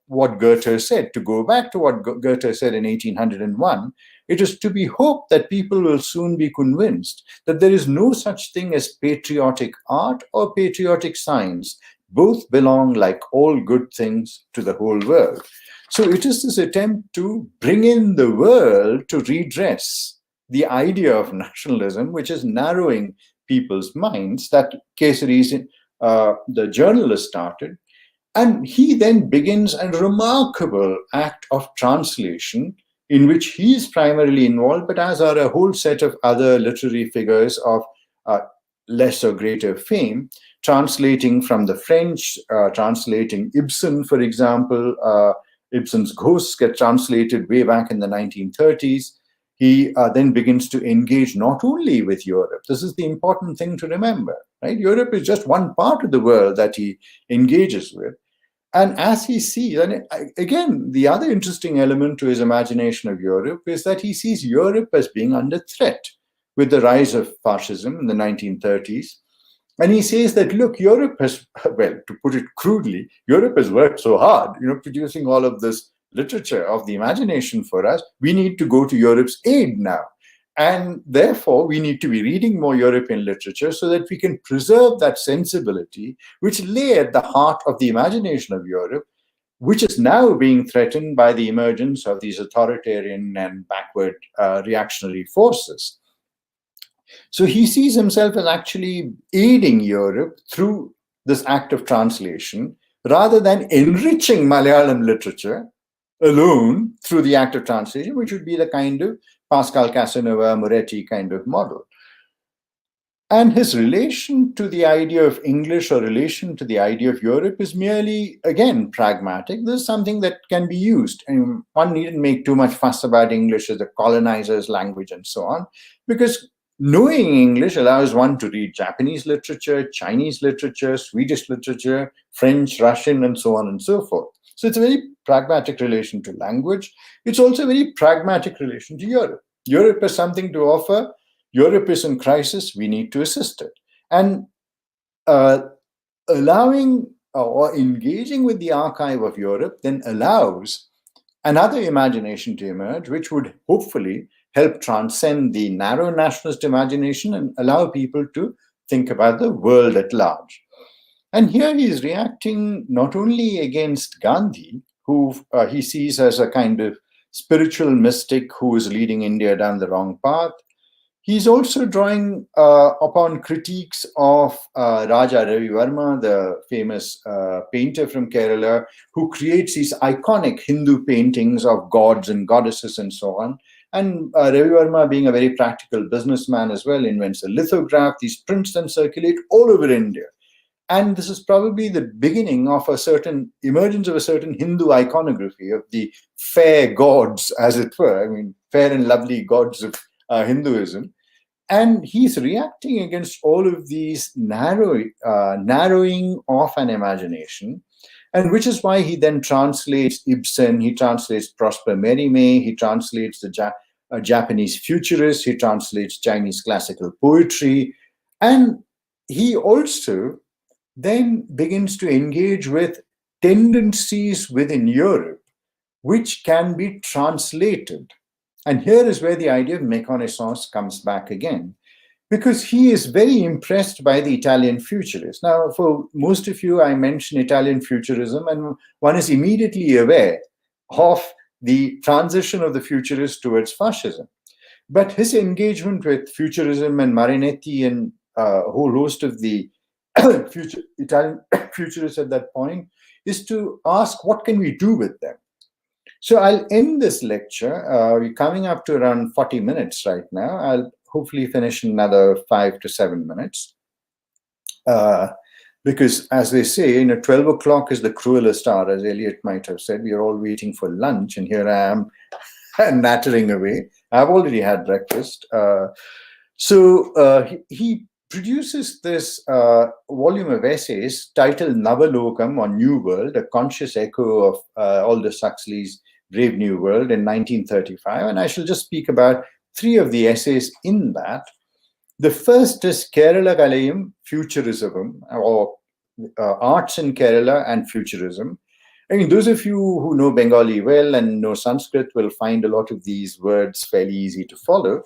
what Goethe said. To go back to what Goethe said in 1801, it is to be hoped that people will soon be convinced that there is no such thing as patriotic art or patriotic science. Both belong, like all good things, to the whole world. So it is this attempt to bring in the world to redress the idea of nationalism, which is narrowing people's minds, that Kesari, the journalist, started. And he then begins a remarkable act of translation in which he is primarily involved, but as are a whole set of other literary figures of less or greater fame, translating from the French, translating Ibsen, for example. Ibsen's Ghosts get translated way back in the 1930s. He then begins to engage not only with Europe. This is the important thing to remember, right? Europe is just one part of the world that he engages with. And as he sees, and again, the other interesting element to his imagination of Europe is that he sees Europe as being under threat with the rise of fascism in the 1930s. And he says that, look, Europe has, well, to put it crudely, Europe has worked so hard, producing all of this literature of the imagination for us. We need to go to Europe's aid now. And therefore, we need to be reading more European literature so that we can preserve that sensibility which lay at the heart of the imagination of Europe, which is now being threatened by the emergence of these authoritarian and backward reactionary forces. So he sees himself as actually aiding Europe through this act of translation, rather than enriching Malayalam literature alone through the act of translation, which would be the kind of Pascal Casanova, Moretti kind of model. And his relation to the idea of English or relation to the idea of Europe is merely, again, pragmatic. This is something that can be used. And one needn't make too much fuss about English as the colonizer's language and so on, because knowing English allows one to read Japanese literature, Chinese literature, Swedish literature, French, Russian, and so on and so forth. So it's a very pragmatic relation to language. It's also a very pragmatic relation to Europe. Europe has something to offer. Europe is in crisis. We need to assist it. And allowing or engaging with the archive of Europe then allows another imagination to emerge, which would hopefully help transcend the narrow nationalist imagination and allow people to think about the world at large. And here he is reacting not only against Gandhi, who he sees as a kind of spiritual mystic who is leading India down the wrong path. He's also drawing upon critiques of Raja Ravi Verma, the famous painter from Kerala, who creates these iconic Hindu paintings of gods and goddesses and so on. And Ravi Verma, being a very practical businessman as well, invents a lithograph. These prints then circulate all over India. And this is probably the beginning of a certain emergence of a certain Hindu iconography of the fair gods, as it were. I mean, fair and lovely gods of Hinduism. And he's reacting against all of these narrowing of an imagination, and which is why he then translates Ibsen, he translates Prosper Mérimée, he translates the Japanese futurists, he translates Chinese classical poetry, and he also then begins to engage with tendencies within Europe, which can be translated. And here is where the idea of méconnaissance comes back again, because he is very impressed by the Italian futurists. Now, for most of you, I mention Italian futurism, and one is immediately aware of the transition of the futurists towards fascism. But his engagement with Futurism and Marinetti and a whole host of the Italian futurists at that point is to ask, what can we do with them? So I'll end this lecture. We're coming up to around 40 minutes right now. I'll hopefully finish in another 5 to 7 minutes. Because, as they say, 12 o'clock is the cruelest hour, as Eliot might have said. We are all waiting for lunch, and here I am nattering away. I've already had breakfast. So he produces this volume of essays titled Navalokam, on New World, a conscious echo of Aldous Huxley's Brave New World in 1935. And I shall just speak about 3 of the essays in that. The first is Kerala Kalayum, Futurism, or Arts in Kerala and Futurism. I mean, those of you who know Bengali well and know Sanskrit will find a lot of these words fairly easy to follow.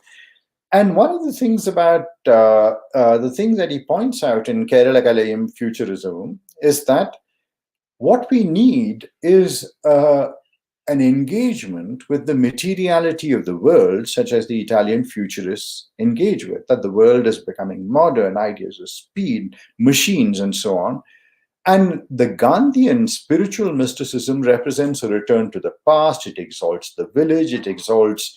And one of the things about the things that he points out in Kerala Kalayum, Futurism, is that what we need is an engagement with the materiality of the world, such as the Italian futurists engage with, that the world is becoming modern, ideas of speed, machines, and so on. And the Gandhian spiritual mysticism represents a return to the past. It exalts the village, it exalts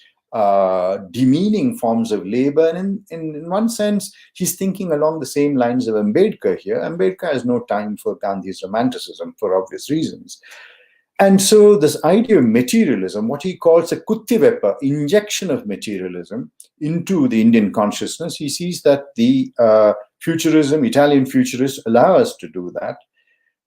demeaning forms of labor. And in one sense, he's thinking along the same lines of Ambedkar here. Ambedkar has no time for Gandhi's romanticism for obvious reasons. And so this idea of materialism, what he calls a kuttivepa, injection of materialism into the Indian consciousness, he sees that the futurism, Italian futurists allow us to do that,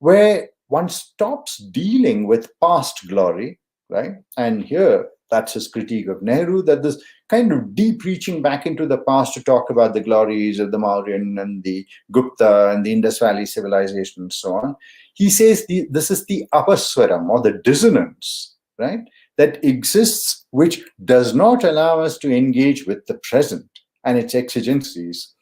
where one stops dealing with past glory, right? And here, that's his critique of Nehru, that this kind of deep reaching back into the past to talk about the glories of the Mauryan and the Gupta and the Indus Valley civilization and so on. He says this is the apaswaram, or the dissonance, right, that exists, which does not allow us to engage with the present and its exigencies.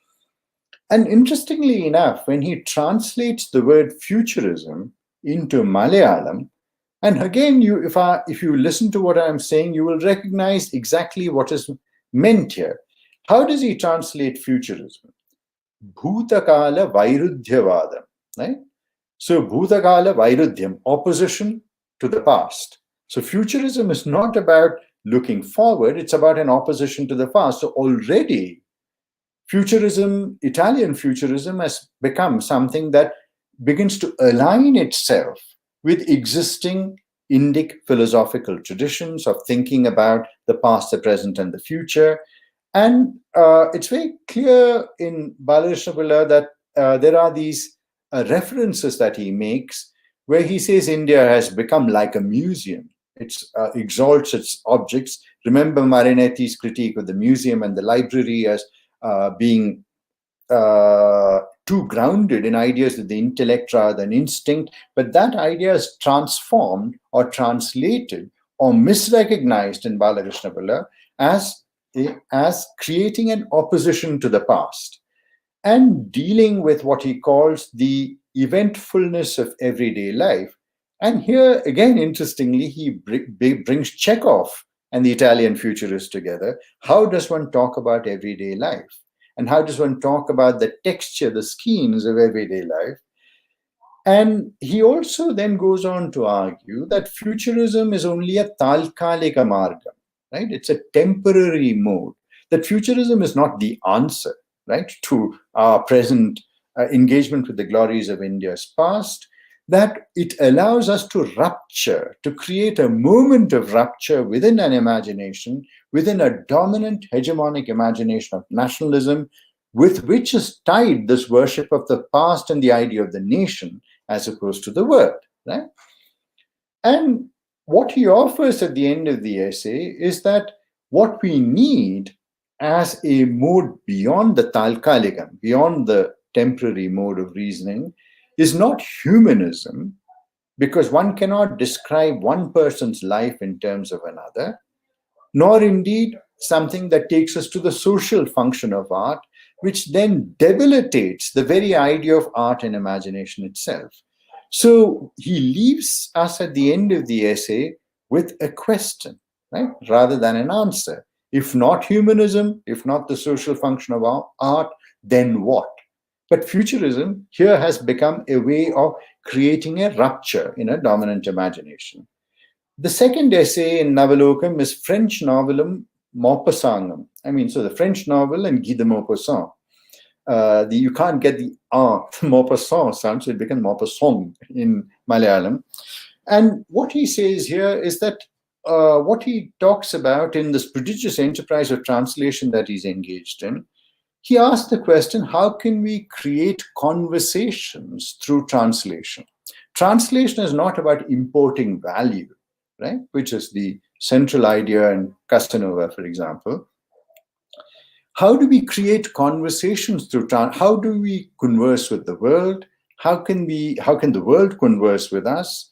And interestingly enough, when he translates the word futurism into Malayalam, and again, if you listen to what I'm saying, you will recognize exactly what is meant here. How does he translate futurism? Bhutakala Vairudhyavadam, right? So Bhutakala Vairudhyam, opposition to the past. So futurism is not about looking forward, it's about an opposition to the past. So already futurism, Italian futurism, has become something that begins to align itself with existing Indic philosophical traditions of thinking about the past, the present, and the future. And it's very clear in Balakrishna that there are these references that he makes where he says India has become like a museum. It exalts its objects. Remember Marinetti's critique of the museum and the library as being too grounded in ideas of the intellect rather than instinct, but that idea is transformed or translated or misrecognized in Balakrishna Pillai as creating an opposition to the past and dealing with what he calls the eventfulness of everyday life. And here, again, interestingly, he brings Chekhov and the Italian futurists together. How does one talk about everyday life? And how does one talk about the texture, the skeins of everyday life? And he also then goes on to argue that futurism is only a talkalika marga, right? It's a temporary mode. That futurism is not the answer, right, to our present engagement with the glories of India's past, that it allows us to rupture, to create a moment of rupture within an imagination, within a dominant hegemonic imagination of nationalism, with which is tied this worship of the past and the idea of the nation as opposed to the world, right? And what he offers at the end of the essay is that what we need as a mode beyond the talkaligam, beyond the temporary mode of reasoning, is not humanism, because one cannot describe one person's life in terms of another, nor indeed something that takes us to the social function of art, which then debilitates the very idea of art and imagination itself. So he leaves us at the end of the essay with a question, right, rather than an answer. If not humanism, if not the social function of art, then what? But futurism here has become a way of creating a rupture in a dominant imagination. The second essay in Navalokam is French novelum Maupassant. So the French novel and Guy de Maupassant. You can't get the Maupassant sound, so it becomes Maupassant in Malayalam. And what he says here is that what he talks about in this prodigious enterprise of translation that he's engaged in, he asked the question, how can we create conversations through translation? Translation is not about importing value, right? Which is the central idea in Casanova, for example. How do we create conversations through how do we converse with the world? How can the world converse with us?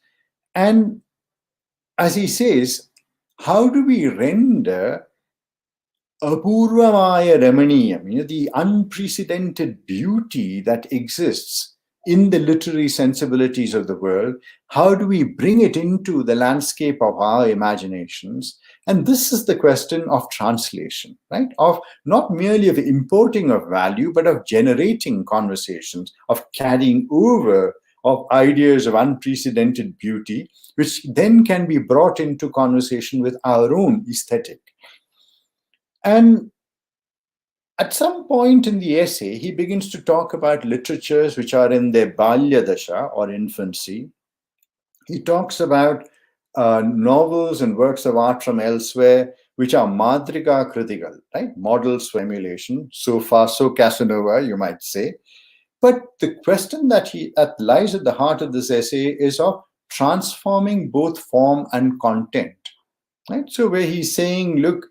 And as he says, how do we render apurvamaya ramaniyam, the unprecedented beauty that exists in the literary sensibilities of the world, how do we bring it into the landscape of our imaginations? And this is the question of translation, right? Of not merely of importing of value, but of generating conversations, of carrying over of ideas of unprecedented beauty, which then can be brought into conversation with our own aesthetic. And at some point in the essay, he begins to talk about literatures which are in their balya dasha or infancy. He talks about novels and works of art from elsewhere, which are madriga kritikal, right? Models for emulation. So far, so Casanova, you might say. But the question that lies at the heart of this essay is of transforming both form and content, right? So where he's saying, look,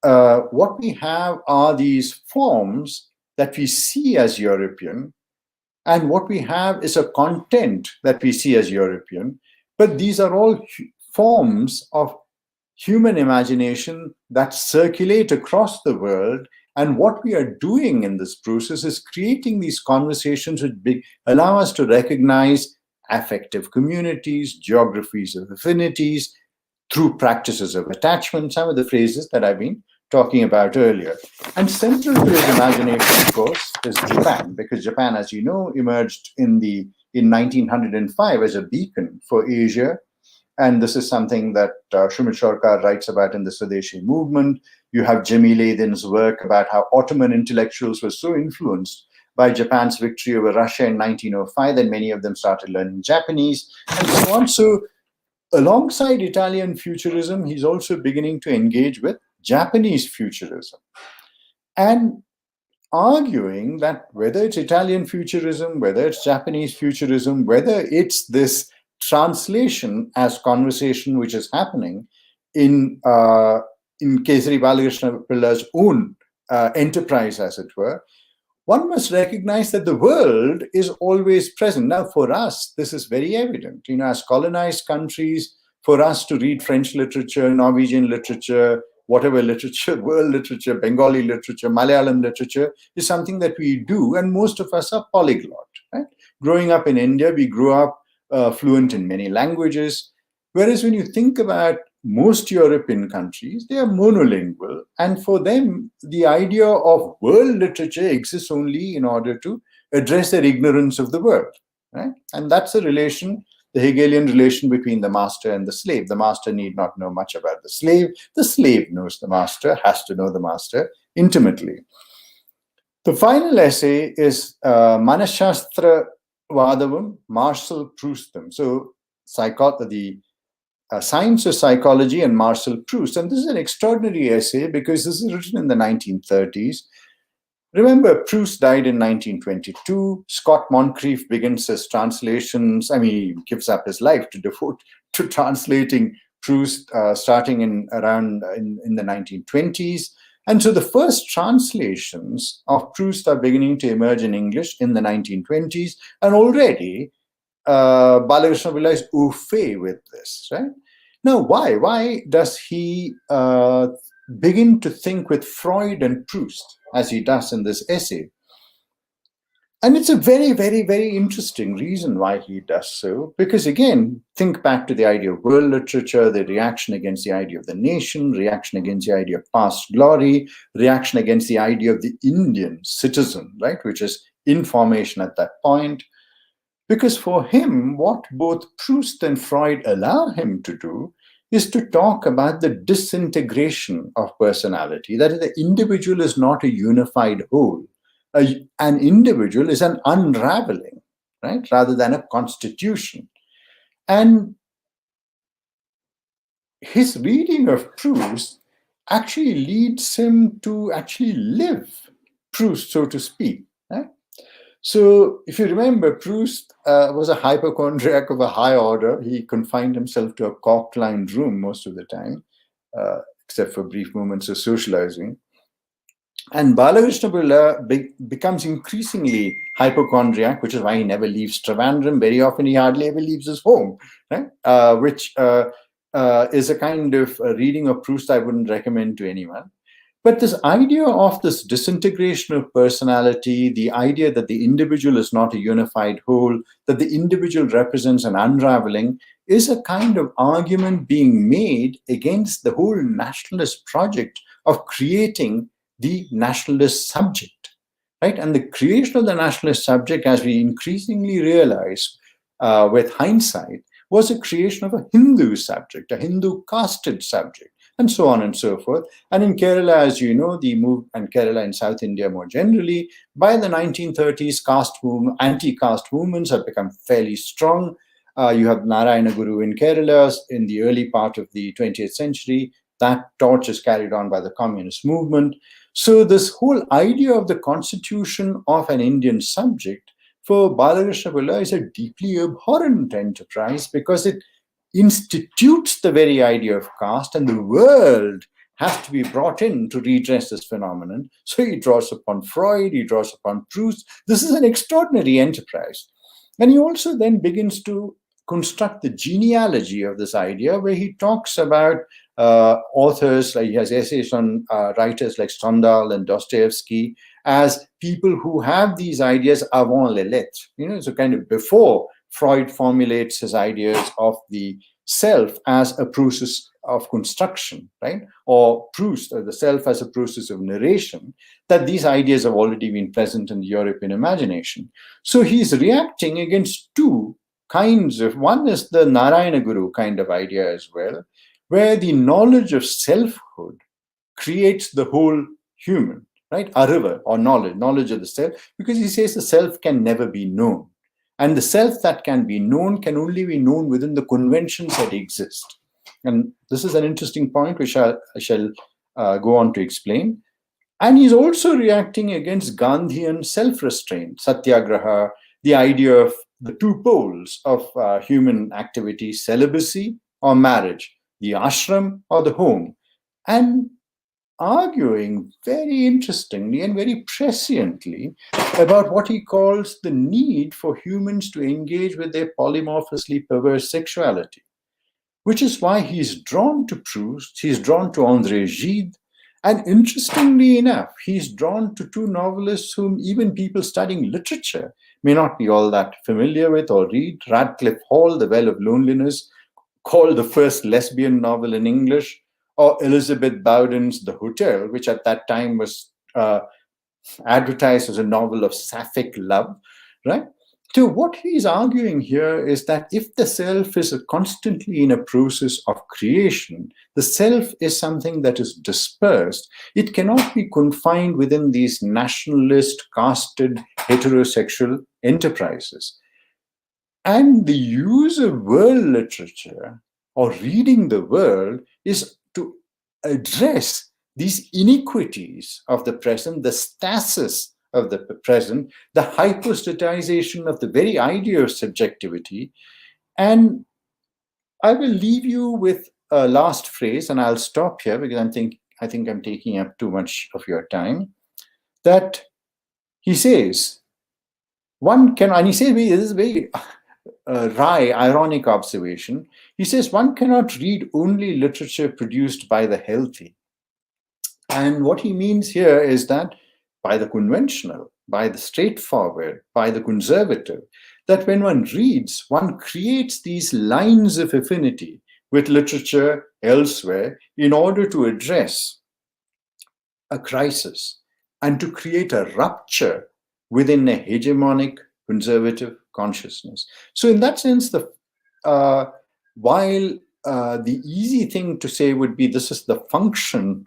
what we have are these forms that we see as European, and what we have is a content that we see as European, but these are all forms of human imagination that circulate across the world. And what we are doing in this process is creating these conversations which allow us to recognize affective communities, geographies of affinities, through practices of attachment, some of the phrases that I've been talking about earlier. And central to his imagination, of course, is Japan, because Japan, as you know, emerged in 1905 as a beacon for Asia. And this is something that Shumit Shorkar writes about in the Swadeshi movement. You have Jimmy Lathan's work about how Ottoman intellectuals were so influenced by Japan's victory over Russia in 1905 that many of them started learning Japanese, and so on. So alongside Italian futurism, he's also beginning to engage with Japanese futurism and arguing that whether it's Italian futurism, whether it's Japanese futurism, whether it's this translation as conversation which is happening in Kesari Balakrishna Pillai's own enterprise, as it were, one must recognize that the world is always present. Now, for us, this is very evident. As colonized countries, for us to read French literature, Norwegian literature, whatever literature, world literature, Bengali literature, Malayalam literature, is something that we do, and most of us are polyglot. Right? Growing up in India, we grew up fluent in many languages, whereas when you think about most European countries, they are monolingual, and for them, the idea of world literature exists only in order to address their ignorance of the world. Right? And that's a relation, the Hegelian relation between the master and the slave. The master need not know much about the slave knows the master, has to know the master intimately. The final essay is Manashastra Vadavam, Marcel Proustam. So the Science of Psychology and Marcel Proust. And this is an extraordinary essay because this is written in the 1930s. Remember, Proust died in 1922. Scott Moncrief begins his translations. He gives up his life to devote to translating Proust starting in the 1920s. And so the first translations of Proust are beginning to emerge in English in the 1920s. And already Balakrishna Pillai is au fait with this, right? Now, why? Why does he begin to think with Freud and Proust, as he does in this essay? And it's a very, very, very interesting reason why he does so. Because again, think back to the idea of world literature, the reaction against the idea of the nation, reaction against the idea of past glory, reaction against the idea of the Indian citizen, right, which is in formation at that point. Because for him, what both Proust and Freud allow him to do is to talk about the disintegration of personality, that is, the individual is not a unified whole, an individual is an unraveling, right, rather than a constitution. And his reading of Proust actually leads him to actually live Proust, so to speak. Right? So, if you remember, Proust was a hypochondriac of a high order. He confined himself to a cork-lined room most of the time, except for brief moments of socializing. And Balakrishna becomes increasingly hypochondriac, which is why he never leaves Trivandrum. Very often, he hardly ever leaves his home, right? Which is a kind of a reading of Proust I wouldn't recommend to anyone. But this idea of this disintegration of personality, the idea that the individual is not a unified whole, that the individual represents an unraveling, is a kind of argument being made against the whole nationalist project of creating the nationalist subject, right? And the creation of the nationalist subject, as we increasingly realize with hindsight, was a creation of a Hindu subject, a Hindu casted subject, and so on and so forth. And in Kerala, as you know, and Kerala in South India more generally, by the 1930s, anti-caste movements have become fairly strong. You have Narayana Guru in Kerala in the early part of the 20th century. That torch is carried on by the communist movement. So this whole idea of the constitution of an Indian subject for Balakrishna Pillai is a deeply abhorrent enterprise because it institutes the very idea of caste, and the world has to be brought in to redress this phenomenon. So he draws upon Freud, he draws upon Proust. This is an extraordinary enterprise. And he also then begins to construct the genealogy of this idea, where he talks about authors, like he has essays on writers like Stendhal and Dostoevsky, as people who have these ideas avant les lettres, so kind of before Freud formulates his ideas of the self as a process of construction, right? Or Proust, or the self as a process of narration, that these ideas have already been present in the European imagination. So he's reacting against two kinds of, one is the Narayana Guru kind of idea as well, where the knowledge of selfhood creates the whole human, right? Ariva, or knowledge of the self, because he says the self can never be known. And the self that can be known can only be known within the conventions that exist. And this is an interesting point, which I shall go on to explain. And he's also reacting against Gandhian self-restraint, satyagraha, the idea of the two poles of human activity, celibacy or marriage, the ashram or the home, and arguing very interestingly and very presciently about what he calls the need for humans to engage with their polymorphously perverse sexuality, which is why he's drawn to Proust, he's drawn to André Gide, and interestingly enough, he's drawn to two novelists whom even people studying literature may not be all that familiar with or read. Radcliffe Hall, The Well of Loneliness, called the first lesbian novel in English, or Elizabeth Bowden's The Hotel, which at that time was advertised as a novel of sapphic love, right? So what he's arguing here is that if the self is constantly in a process of creation, the self is something that is dispersed. It cannot be confined within these nationalist, casted, heterosexual enterprises. And the use of world literature or reading the world is to address these iniquities of the present, the stasis of the present, the hypostatization of the very idea of subjectivity. And I will leave you with a last phrase, and I'll stop here because I think I'm taking up too much of your time. That he says, and he says, this is very wry, ironic observation. He says, one cannot read only literature produced by the healthy. And what he means here is that by the conventional, by the straightforward, by the conservative, that when one reads, one creates these lines of affinity with literature elsewhere in order to address a crisis and to create a rupture within a hegemonic conservative consciousness. So in that sense, while the easy thing to say would be this is the function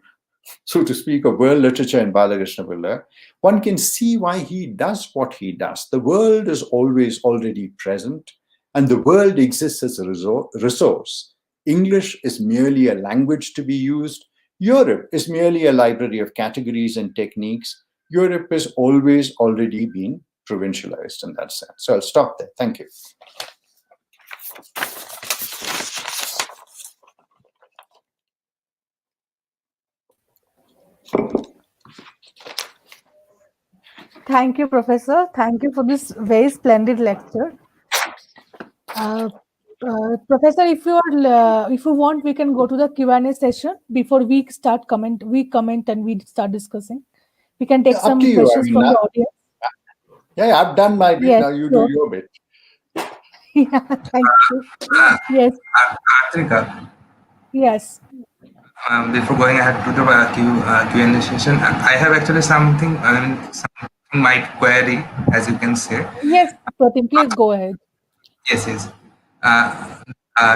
so to speak, of world literature in Balakrishna Pillai, one can see why he does what he does. The world is always already present, and the world exists as a resource. English is merely a language to be used. Europe is merely a library of categories and techniques. Europe has always already been provincialized in that sense. So I'll stop there. Thank you. Thank you, Professor. Thank you for this very splendid lecture. Professor, if you want, we can go to the Q&A session before we start comment. We comment and we start discussing. We can take Up to some you. questions from the audience. Yeah, I've done my bit. Yes, Now you sure. do your bit. Yeah, thank you. Yes, Artrika, yes. before going ahead to the Q&A session, I have actually something, something might query, as you can say. Yes, Pratim, please go ahead. Yes, yes. Uh,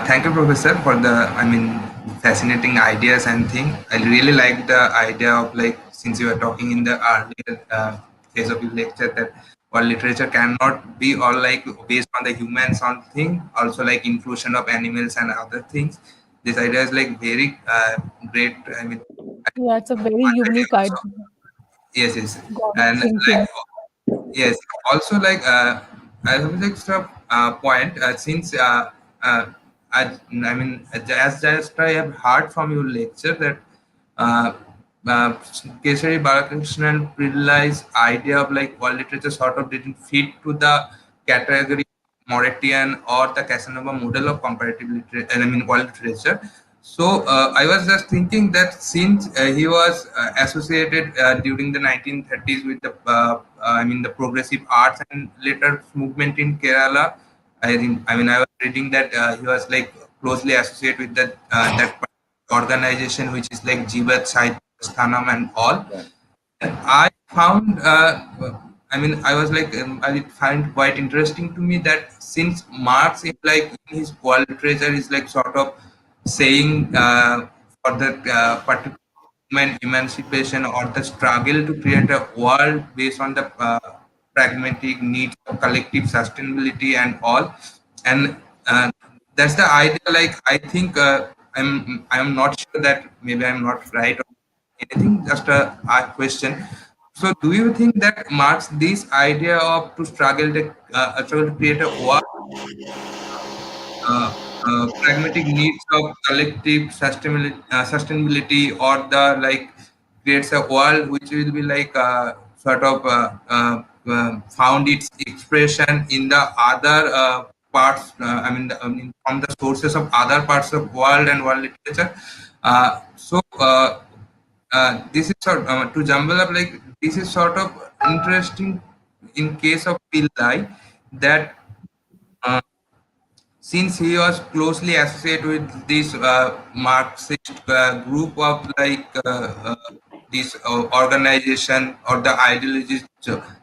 Thank you, Professor, for the, fascinating ideas and thing. I really like the idea of, like, since you were talking in the earlier phase of your lecture, that all literature cannot be all like based on the humans on thing, also like inclusion of animals and other things. This idea is like very great. Yeah, it's a very unique idea. Yes, yes, God and like, thinking. yes, also like I have like some point since I mean as just I have heard from your lecture that uh, uh, Kesari Balakrishna and Pillai's idea of like world literature sort of didn't fit to the category Mauritian or the Casanova model of comparative literature, world literature. So I was just thinking that since he was associated during the 1930s with the, the progressive arts and later movement in Kerala. I was reading that he was like closely associated with that organization which is like Jivat Sahitya Sthanam and all. Yeah. I found, I was like, I find quite interesting to me that since Marx, in like in his world literature, is like sort of saying for the particular human emancipation or the struggle to create a world based on the pragmatic needs of collective sustainability and all, and that's the idea. Like I think I'm not sure that maybe I'm not right anything, just a question. So, do you think that marks this idea of to struggle to create a world, uh, pragmatic needs of collective sustainability, or the like creates a world which will be like found its expression in the other parts, from the sources of other parts of world and world literature. This is to jumble up, like this is sort of interesting in case of Pillai, that uh, since he was closely associated with this Marxist group of like this organization or the ideologies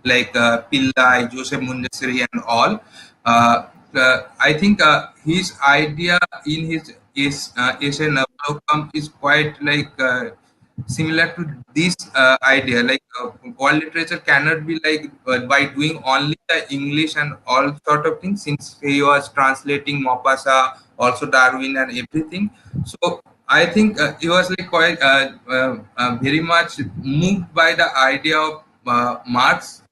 like Pillai, Joseph Mundasiri and all. I think his idea in his essay Navalokam is quite like similar to this idea, like world literature cannot be like by doing only the English and all sort of things, since he was translating Maupassant, also Darwin and everything. So I think he was like quite very much moved by the idea of Marx,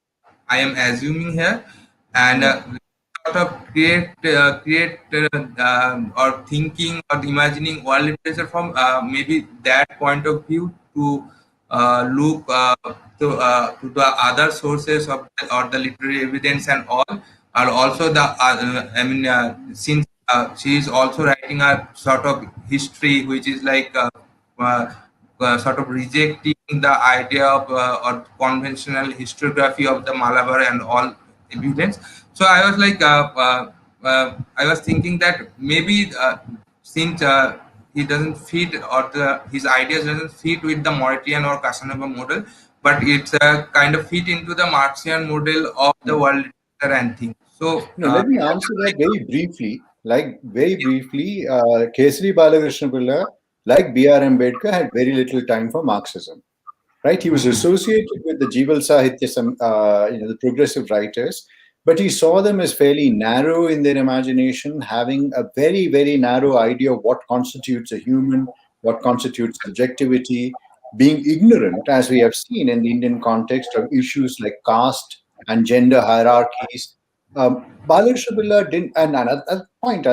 I am assuming here, and sort of create or thinking or imagining world literature from maybe that point of view to look to the other sources of or the literary evidence and all, are also the since she is also writing a sort of history which is like uh, sort of rejecting the idea of or conventional historiography of the Malabar and all evidence. So I was like, I was thinking that maybe since he doesn't fit or his ideas doesn't fit with the Mauritian or Casanova model, but it's kind of fit into the Marxian model of the world literature and things. So Let me answer that very briefly. Like very briefly, Kesari Balakrishna Pillai like B.R. Ambedkar, had very little time for Marxism. Right? He was associated with the Jival Sahitya, the progressive writers, but he saw them as fairly narrow in their imagination, having a very, very narrow idea of what constitutes a human, what constitutes subjectivity, being ignorant, as we have seen in the Indian context, of issues like caste and gender hierarchies. Balakrishna didn't, and at that point,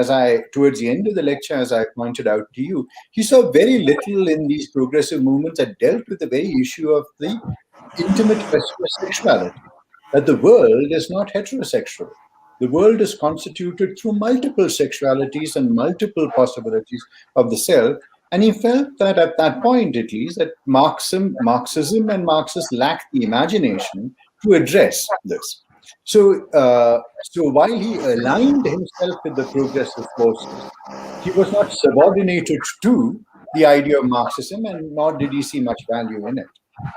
towards the end of the lecture, as I pointed out to you, he saw very little in these progressive movements that dealt with the very issue of the intimate question of sexuality, that the world is not heterosexual. The world is constituted through multiple sexualities and multiple possibilities of the self. And he felt that at that point, at least, that Marxism and Marxists lacked the imagination to address this. So while he aligned himself with the progressive forces, he was not subordinated to the idea of Marxism, and nor did he see much value in it.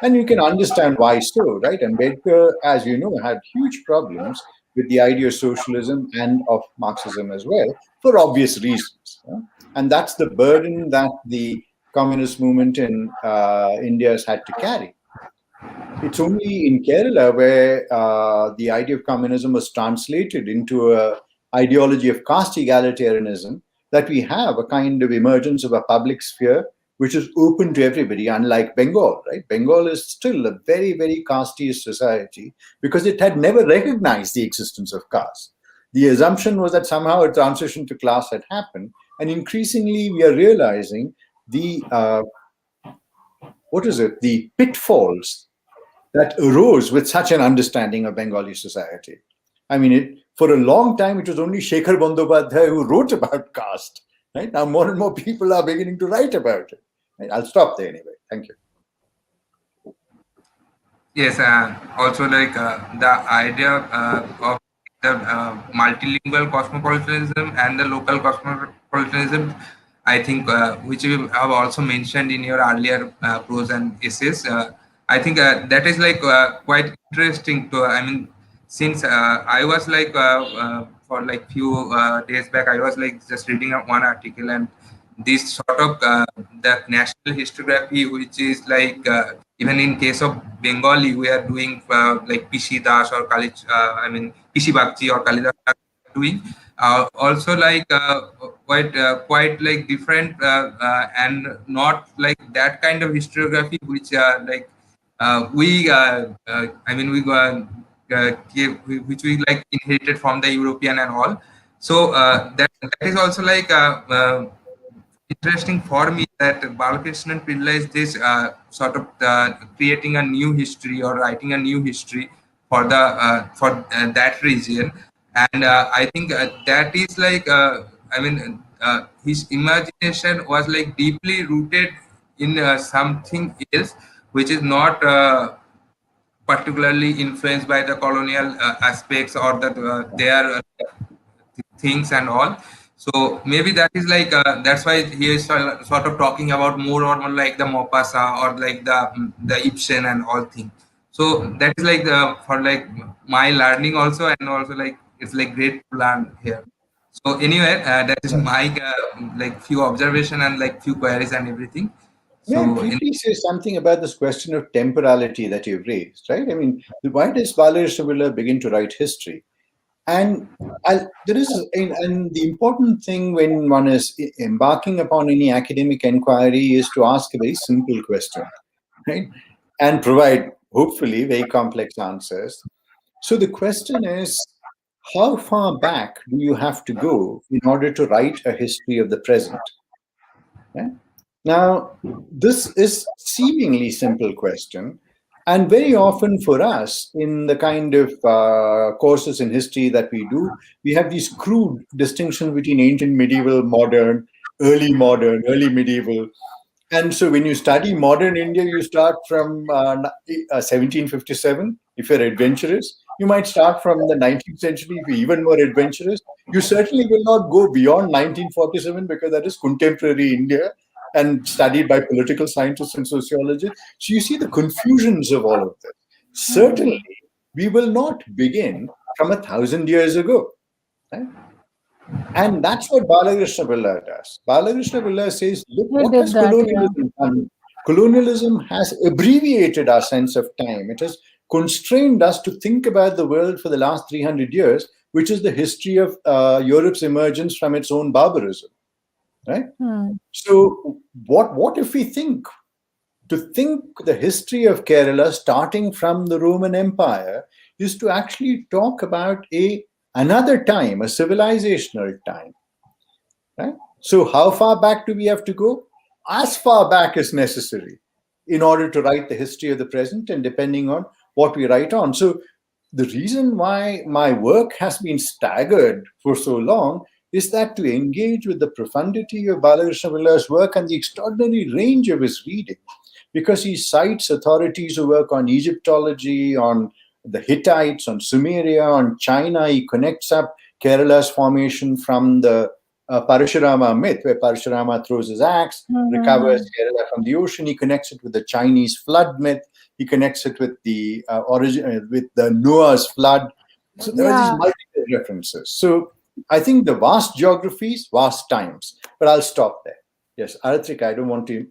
And you can understand why so, right? Ambedkar, as you know, had huge problems with the idea of socialism and of Marxism as well, for obvious reasons. And that's the burden that the communist movement in India has had to carry. It's only in Kerala where the idea of communism was translated into an ideology of caste egalitarianism that we have a kind of emergence of a public sphere which is open to everybody, unlike Bengal, right? Bengal is still a very, very casteist society because it had never recognized the existence of caste. The assumption was that somehow a transition to class had happened, and increasingly we are realizing the the pitfalls that arose with such an understanding of Bengali society. I mean, for a long time, it was only Shekhar Bandyopadhyay who wrote about caste. Right? Now, more and more people are beginning to write about it. Right? I'll stop there anyway. Thank you. Yes, also like the idea of the multilingual cosmopolitanism and the local cosmopolitanism, I think, which you have also mentioned in your earlier prose and essays. I think that is like quite interesting to, I mean, since I was like for like few days back, I was like just reading one article, and this sort of the national historiography, which is like even in case of Bengali, we are doing like Pishi Das or Pishi Bakchi or Kalidas are doing also like quite like different and not like that kind of historiography which like which we like inherited from the European and all. So that is also like interesting for me that Balakrishna and Pillai is this sort of creating a new history or writing a new history for the that region, and I think that is like his imagination was like deeply rooted in something else, which is not particularly influenced by the colonial aspects or the their things and all. So maybe that is like that's why he is sort of talking about more or more like the Mopasa or like the Ibsen and all things. So that is like for like my learning also, and also like it's like great to learn here. So anyway, that is my like few observation and like few queries and everything. May I So briefly say something about this question of temporality that you've raised, right? I mean, why does Balakrishna begin to write history? And there is, and the important thing when one is embarking upon any academic inquiry is to ask a very simple question, right? And provide, hopefully, very complex answers. So the question is, how far back do you have to go in order to write a history of the present? Okay? Now, this is seemingly simple question, and very often for us, in the kind of courses in history that we do, we have these crude distinctions between ancient, medieval, modern, early medieval. And so when you study modern India, you start from 1757, if you're adventurous. You might start from the 19th century if you're even more adventurous. You certainly will not go beyond 1947 because that is contemporary India and studied by political scientists and sociologists. So you see the confusions of all of this. Certainly, we will not begin from 1,000 years ago. Right? And that's what Balakrishna Pillai does. Balakrishna Pillai says, look, He what did has that, yeah. colonialism done? Colonialism has abbreviated our sense of time. It has constrained us to think about the world for the last 300 years, which is the history of Europe's emergence from its own barbarism. Right? So what if we think? To think the history of Kerala starting from the Roman Empire is to actually talk about another time, a civilizational time. Right? So how far back do we have to go? As far back as necessary in order to write the history of the present, and depending on what we write on. So the reason why my work has been staggered for so long is that to engage with the profundity of Balakrishna Pillai's work and the extraordinary range of his reading, because he cites authorities who work on Egyptology, on the Hittites, on Sumeria, on China. He connects up Kerala's formation from the Parashurama myth, where Parashurama throws his axe, recovers Kerala from the ocean. He connects it with the Chinese flood myth. He connects it with the origin, with the Noah's flood. So there are these multiple references. So I think the vast geographies, vast times. But I'll stop there. Yes, Aratrika, I don't want to.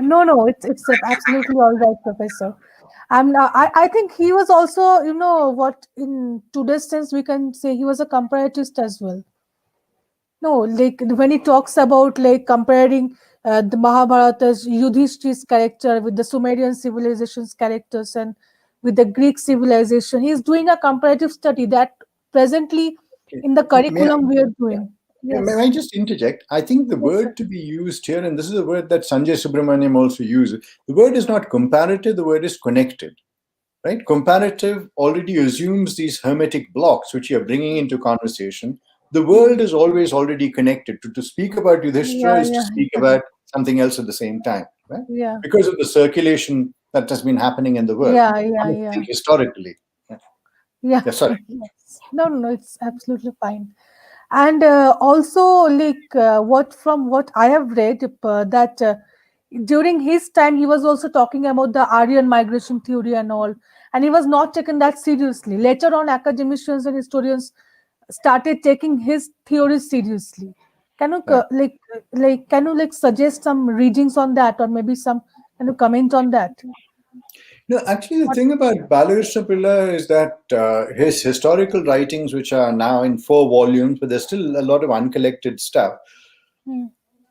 No, it's absolutely all right, Professor. I think he was also, what in today's sense we can say he was a comparatist as well. No, like when he talks about like comparing the Mahabharata's Yudhishthir's character with the Sumerian civilization's characters and with the Greek civilization, he's doing a comparative study that presently in the curriculum we are doing. Yes. May I just interject? I think the word to be used here, and this is a word that Sanjay Subramaniam also uses, the word is not comparative, the word is connected. Right? Comparative already assumes these hermetic blocks which you are bringing into conversation. The world is always already connected. To speak about Yudhishthira is to speak about something else at the same time, right? Yeah. Because of the circulation that has been happening in the world. Yeah. Historically. Yeah. Sorry. Yes. No, it's absolutely fine. And also, like what I have read, that during his time he was also talking about the Aryan migration theory and all, and he was not taken that seriously. Later on, academicians and historians started taking his theories seriously. Can you can you suggest some readings on that, or maybe can you comment on that? No, actually, the thing about Balakrishna Pillai is that his historical writings, which are now in 4 volumes, but there's still a lot of uncollected stuff.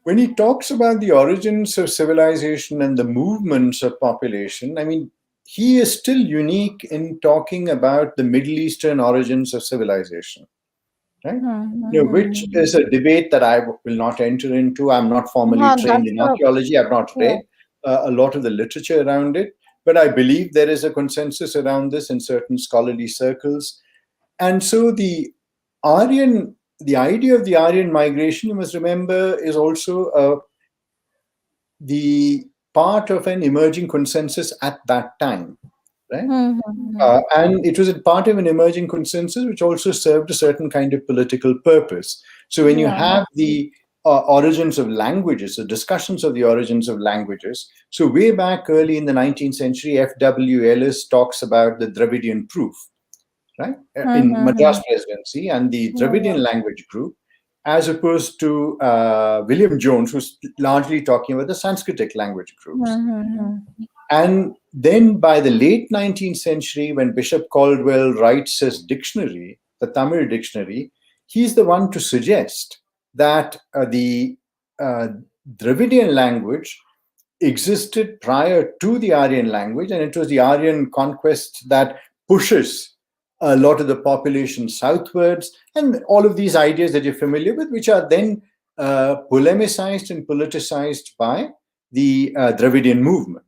When he talks about the origins of civilization and the movements of population, I mean, he is still unique in talking about the Middle Eastern origins of civilization. Right? Which is a debate that I will not enter into. I'm not formally trained in archaeology. I've not read a lot of the literature around it, but I believe there is a consensus around this in certain scholarly circles. And so the idea of the Aryan migration, you must remember, is also the part of an emerging consensus at that time. Right? And it was a part of an emerging consensus which also served a certain kind of political purpose. So when you have the origins of languages, the discussions of the origins of languages, so way back early in the 19th century, F.W. Ellis talks about the Dravidian proof, right, in Madras Presidency and the Dravidian language group, as opposed to William Jones, who's largely talking about the Sanskritic language groups. And then by the late 19th century, when Bishop Caldwell writes his dictionary, the Tamil dictionary, he's the one to suggest that the Dravidian language existed prior to the Aryan language, and it was the Aryan conquest that pushes a lot of the population southwards, and all of these ideas that you're familiar with, which are then polemicized and politicized by the Dravidian movement.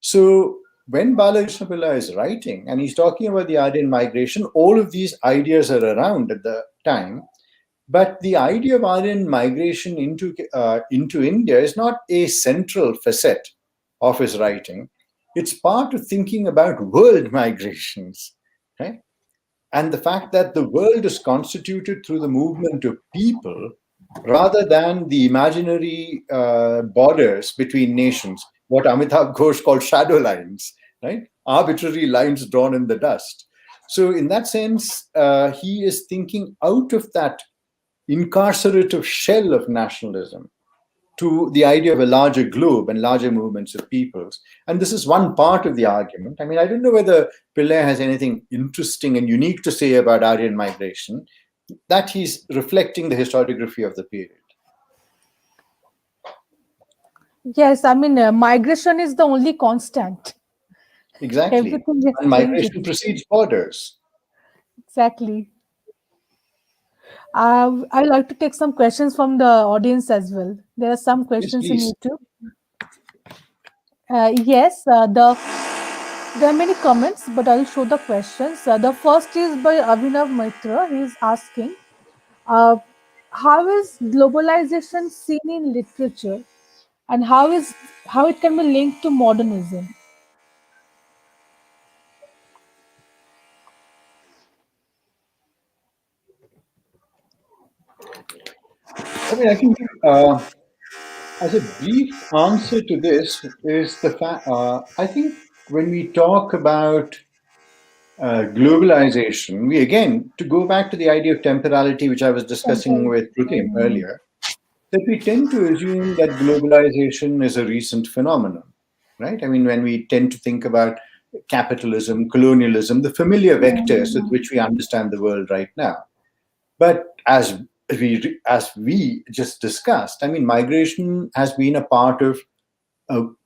So when Balakrishna Pillai is writing and he's talking about the Aryan migration, all of these ideas are around at the time. But the idea of Aryan migration into India is not a central facet of his writing. It's part of thinking about world migrations, right? And the fact that the world is constituted through the movement of people rather than the imaginary borders between nations, what Amitabh Ghosh called shadow lines, right? Arbitrary lines drawn in the dust. So in that sense, he is thinking out of that incarcerative shell of nationalism to the idea of a larger globe and larger movements of peoples. And this is one part of the argument. I mean, I don't know whether Pillai has anything interesting and unique to say about Aryan migration, that he's reflecting the historiography of the period. Yes, I mean, migration is the only constant. Exactly. Everything is And migration changing. precedes borders. Exactly. I'd like to take some questions from the audience as well. There are some Yes, questions in please. YouTube. Yes, there are many comments, but I'll show the questions. The first is by Avinav Maitra. He is asking, uh, how is globalization seen in literature, and how it can be linked to modernism? I mean, I can give, as a brief answer to this is the fact, I think when we talk about globalization, we again, to go back to the idea of temporality, which I was discussing with Prutim earlier, that we tend to assume that globalization is a recent phenomenon, right? I mean, when we tend to think about capitalism, colonialism, the familiar vectors with which we understand the world right now. But as we just discussed, I mean, migration has been a part of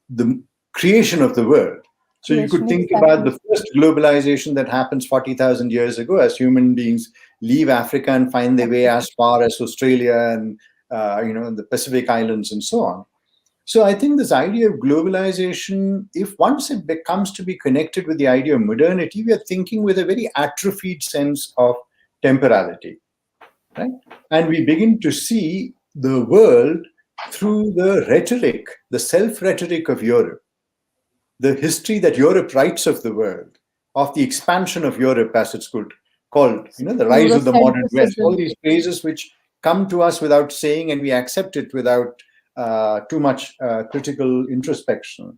the creation of the world. So you could think about the first globalization that happens 40,000 years ago as human beings leave Africa and find their way as far as Australia and the Pacific Islands and so on. So I think this idea of globalization, if once it becomes to be connected with the idea of modernity, we are thinking with a very atrophied sense of temporality, right? And we begin to see the world through the rhetoric, the self-rhetoric of Europe, the history that Europe writes of the world, of the expansion of Europe, as it's called, the rise of the modern West, all these phrases which come to us without saying, and we accept it without too much critical introspection.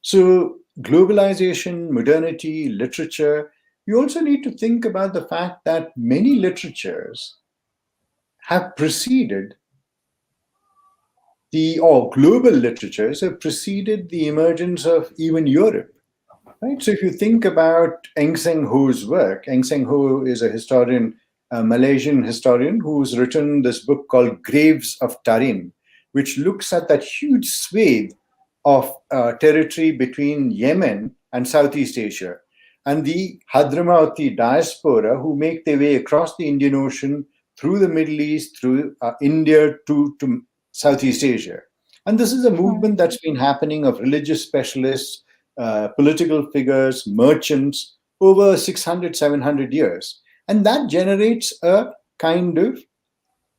So globalization, modernity, literature, we also need to think about the fact that many literatures have preceded global literatures have preceded the emergence of even Europe. Right? So if you think about Eng Seng Ho's work, Eng Seng Ho is a historian, a Malaysian historian who's written this book called Graves of Tarim, which looks at that huge swathe of territory between Yemen and Southeast Asia, and the Hadramawati diaspora who make their way across the Indian Ocean, through the Middle East, through India to Southeast Asia. And this is a movement that's been happening of religious specialists, political figures, merchants, over 600, 700 years. And that generates a kind of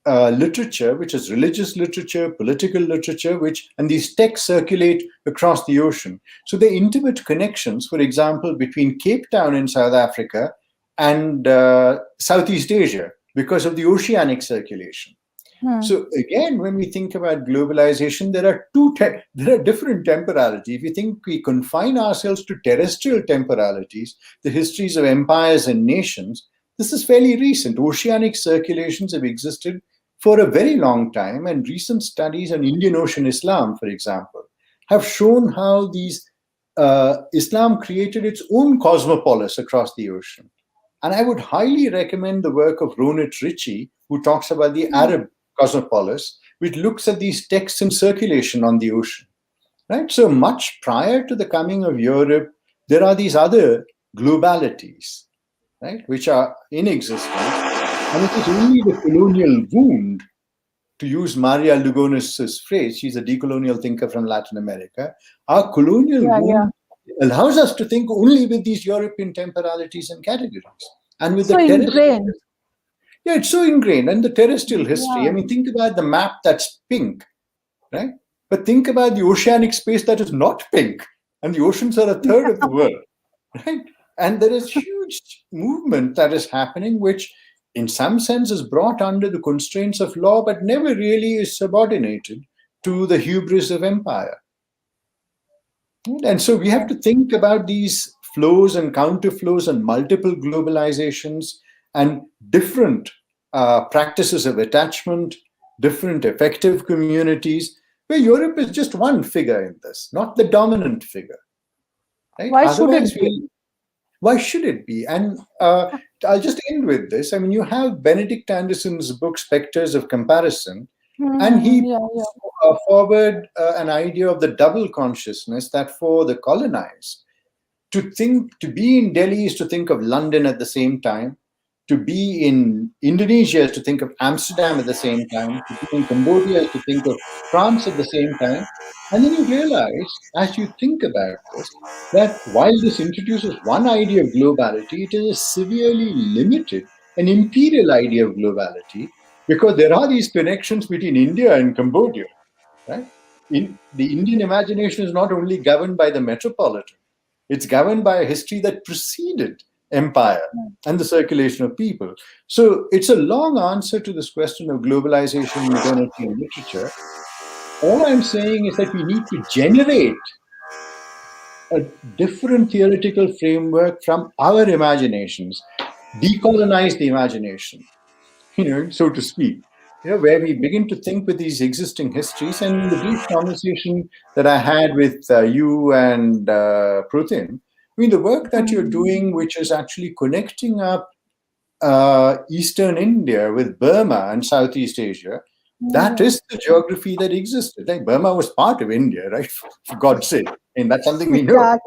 literature, which is religious literature, political literature, and these texts circulate across the ocean. So the intimate connections, for example, between Cape Town in South Africa and Southeast Asia, because of the oceanic circulation. So again, when we think about globalization, there are different temporalities. If you think we confine ourselves to terrestrial temporalities, the histories of empires and nations, this is fairly recent. Oceanic circulations have existed for a very long time, and recent studies on Indian Ocean Islam, for example, have shown how Islam created its own cosmopolis across the ocean. And I would highly recommend the work of Ronit Ritchie, who talks about the Arab cosmopolis, which looks at these texts in circulation on the ocean. Right? So much prior to the coming of Europe, there are these other globalities, right, which are in existence. And it is only the colonial wound, to use Maria Lugonis's phrase, she's a decolonial thinker from Latin America, our colonial wound allows us to think only with these European temporalities and categories. And with the ingrained. Yeah, it's so ingrained. And the terrestrial history, I mean, think about the map that's pink, right? But think about the oceanic space that is not pink. And the oceans are a third of the world, right? And there is huge movement that is happening, which in some sense is brought under the constraints of law, but never really is subordinated to the hubris of empire. And so we have to think about these flows and counterflows and multiple globalizations and different practices of attachment, different effective communities, where Europe is just one figure in this, not the dominant figure. Right? Why should it be? Why should it be? And I'll just end with this. I mean, you have Benedict Anderson's book, Spectres of Comparison, and he forward an idea of the double consciousness, that for the colonized, to be in Delhi is to think of London at the same time, to be in Indonesia is to think of Amsterdam at the same time, to be in Cambodia is to think of France at the same time. And then you realize, as you think about this, that while this introduces one idea of globality, it is a severely limited and imperial idea of globality, because there are these connections between India and Cambodia. Right? The Indian imagination is not only governed by the metropolitan, it's governed by a history that preceded empire and the circulation of people. So it's a long answer to this question of globalization, modernity, and literature. All I'm saying is that we need to generate a different theoretical framework from our imaginations, decolonize the imagination, so to speak. Where we begin to think with these existing histories. And in the brief conversation that I had with you and Prutin, I mean, the work that you're doing, which is actually connecting up Eastern India with Burma and Southeast Asia, that is the geography that existed. Like, Burma was part of India, right? For God's sake. And that's something we know.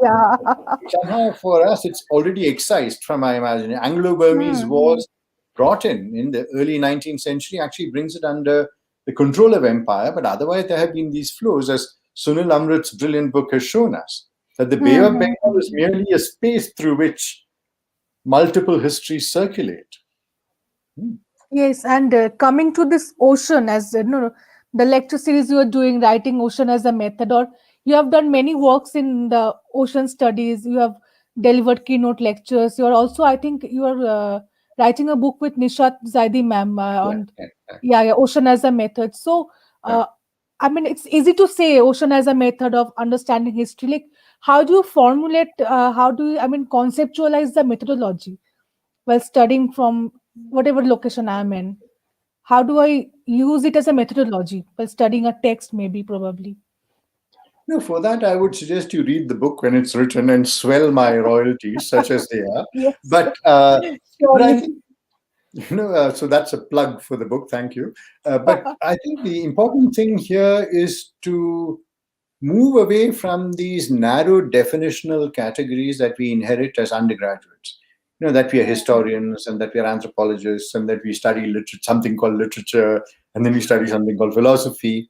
Somehow for us, it's already excised from our imagination. Anglo-Burmese wars brought in the early 19th century actually brings it under the control of empire, but otherwise there have been these flows, as Sunil Amrit's brilliant book has shown us, that the Bay of Bengal is merely a space through which multiple histories circulate. Yes, and coming to this ocean, as the lecture series you are doing, writing ocean as a method, or you have done many works in the ocean studies, you have delivered keynote lectures, you are also, I think you are writing a book with Nishat Zaidi ma'am on ocean as a method. So I mean, it's easy to say ocean as a method of understanding history. Like, how do you formulate, how do you, I mean, conceptualize the methodology while studying from whatever location I'm in? How do I use it as a methodology while studying a text, maybe, probably? No, for that, I would suggest you read the book when it's written and swell my royalties, such as they are. Yes. But I think, so that's a plug for the book. Thank you. But I think the important thing here is to move away from these narrow definitional categories that we inherit as undergraduates. That we are historians and that we are anthropologists and that we study something called literature, and then we study something called philosophy.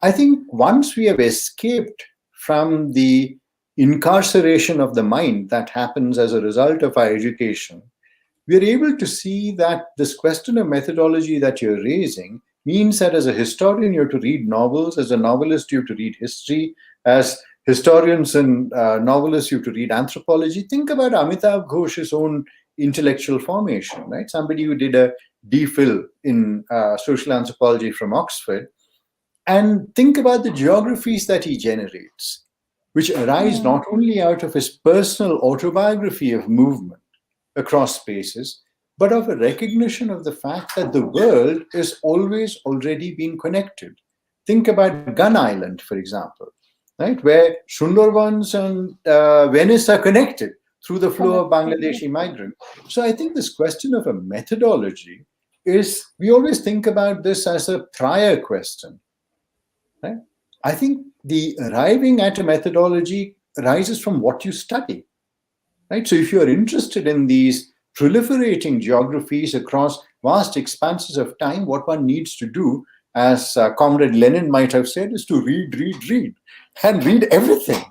I think once we have escaped from the incarceration of the mind that happens as a result of our education, we are able to see that this question of methodology that you're raising means that as a historian, you have to read novels. As a novelist, you have to read history. As historians and novelists, you have to read anthropology. Think about Amitav Ghosh's own intellectual formation, right? Somebody who did a DPhil in social anthropology from Oxford. And think about the geographies that he generates, which arise not only out of his personal autobiography of movement across spaces, but of a recognition of the fact that the world is always already being connected. Think about Gun Island, for example, right, where Sundarbans and Venice are connected through the flow of Bangladeshi migrants. So I think this question of a methodology is, we always think about this as a prior question. Right? I think the arriving at a methodology arises from what you study. Right? So if you're interested in these proliferating geographies across vast expanses of time, what one needs to do, as Comrade Lenin might have said, is to read, and read everything,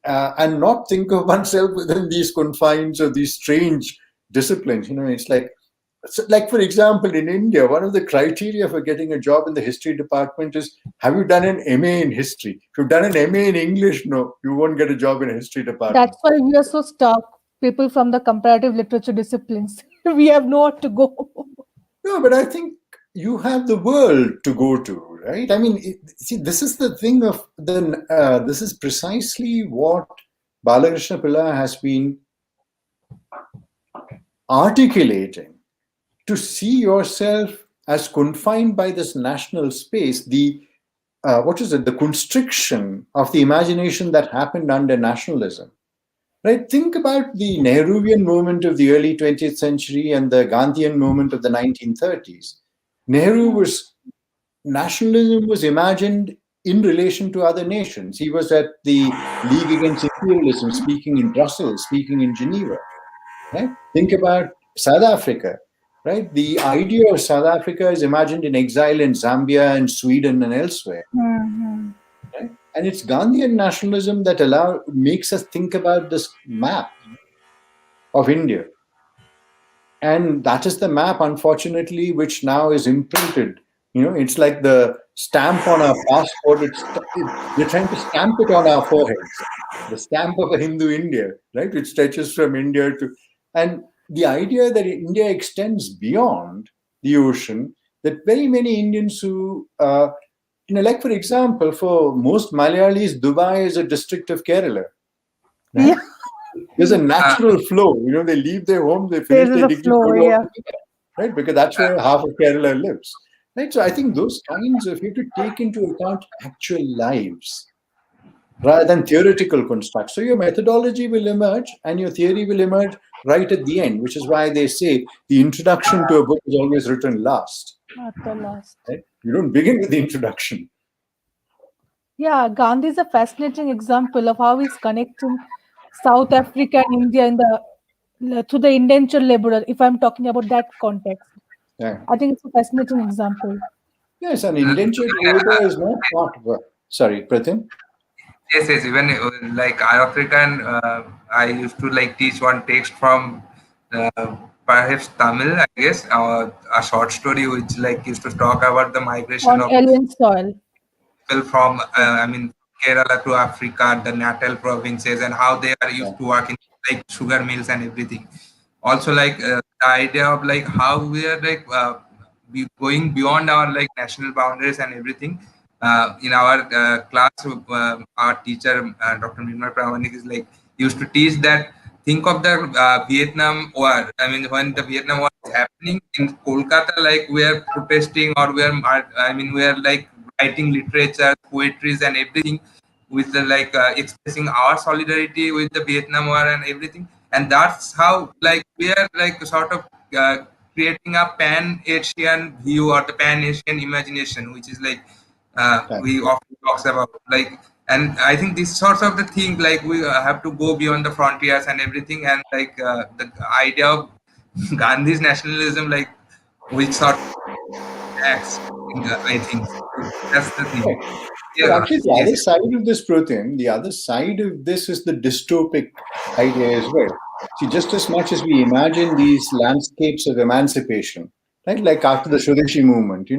and not think of oneself within these confines of these strange disciplines. It's like, for example, in India, one of the criteria for getting a job in the history department is, have you done an MA in history? If you've done an MA in English, no, you won't get a job in a history department. That's why we are so stuck, people from the comparative literature disciplines. We have nowhere to go. No, but I think you have the world to go to, right? I mean, see, this is the thing of this is precisely what Balakrishna Pillai has been articulating to see yourself as confined by this national space, the the constriction of the imagination that happened under nationalism. Right? Think about the Nehruvian movement of the early 20th century and the Gandhian movement of the 1930s. Nationalism was imagined in relation to other nations. He was at the League Against Imperialism, speaking in Brussels, speaking in Geneva. Right? Think about South Africa. Right? The idea of South Africa is imagined in exile in Zambia and Sweden and elsewhere. Mm-hmm. Right? And it's Gandhian nationalism that makes us think about this map of India. And that is the map, unfortunately, which now is imprinted. It's like the stamp on our passport. We're trying to stamp it on our foreheads. The stamp of a Hindu India, right? Which stretches from India to... And the idea that India extends beyond the ocean, that very many Indians who... like, for example, for most Malayalis, Dubai is a district of Kerala. Right? Yeah. There's a natural flow. They leave their home, they finish their degree, flow, yeah. right? Because that's where half of Kerala lives. Right? So I think those kinds of, you have to take into account actual lives rather than theoretical constructs. So your methodology will emerge and your theory will emerge right at the end, which is why they say the introduction to a book is always written last. At the last. Right? You don't begin with the introduction. Yeah, Gandhi is a fascinating example of how he's connecting South Africa and India to the indentured laborer, if I'm talking about that context. Yeah. I think it's a fascinating example. Yes, an indentured labor is not part of it. Sorry, Pratim? Yes, even like African, I used to teach one text from perhaps Tamil, I guess, a short story which used to talk about the migration On of alien soil. people from Kerala to Africa, the Natal provinces, and how they are used to work in sugar mills and everything. Also, the idea of how we are going beyond our national boundaries and everything. In our class, our teacher, Dr. Nirmal Pramanik, is used to teach that. Think of the Vietnam War. I mean, when the Vietnam War is happening in Kolkata, we are protesting, or we are writing literature, poetries, and everything with the expressing our solidarity with the Vietnam War and everything. And that's how we are sort of creating a pan-Asian view or the pan-Asian imagination, which is we often talks about and I think this sorts of the thing we have to go beyond the frontiers and everything, and the idea of Gandhi's nationalism which sort of acts I think that's the thing. Yeah, actually, the other side of this, Pratim, the other side of this is the dystopic idea as well. See, just as much as we imagine these landscapes of emancipation, right? Like after the Swadeshi movement,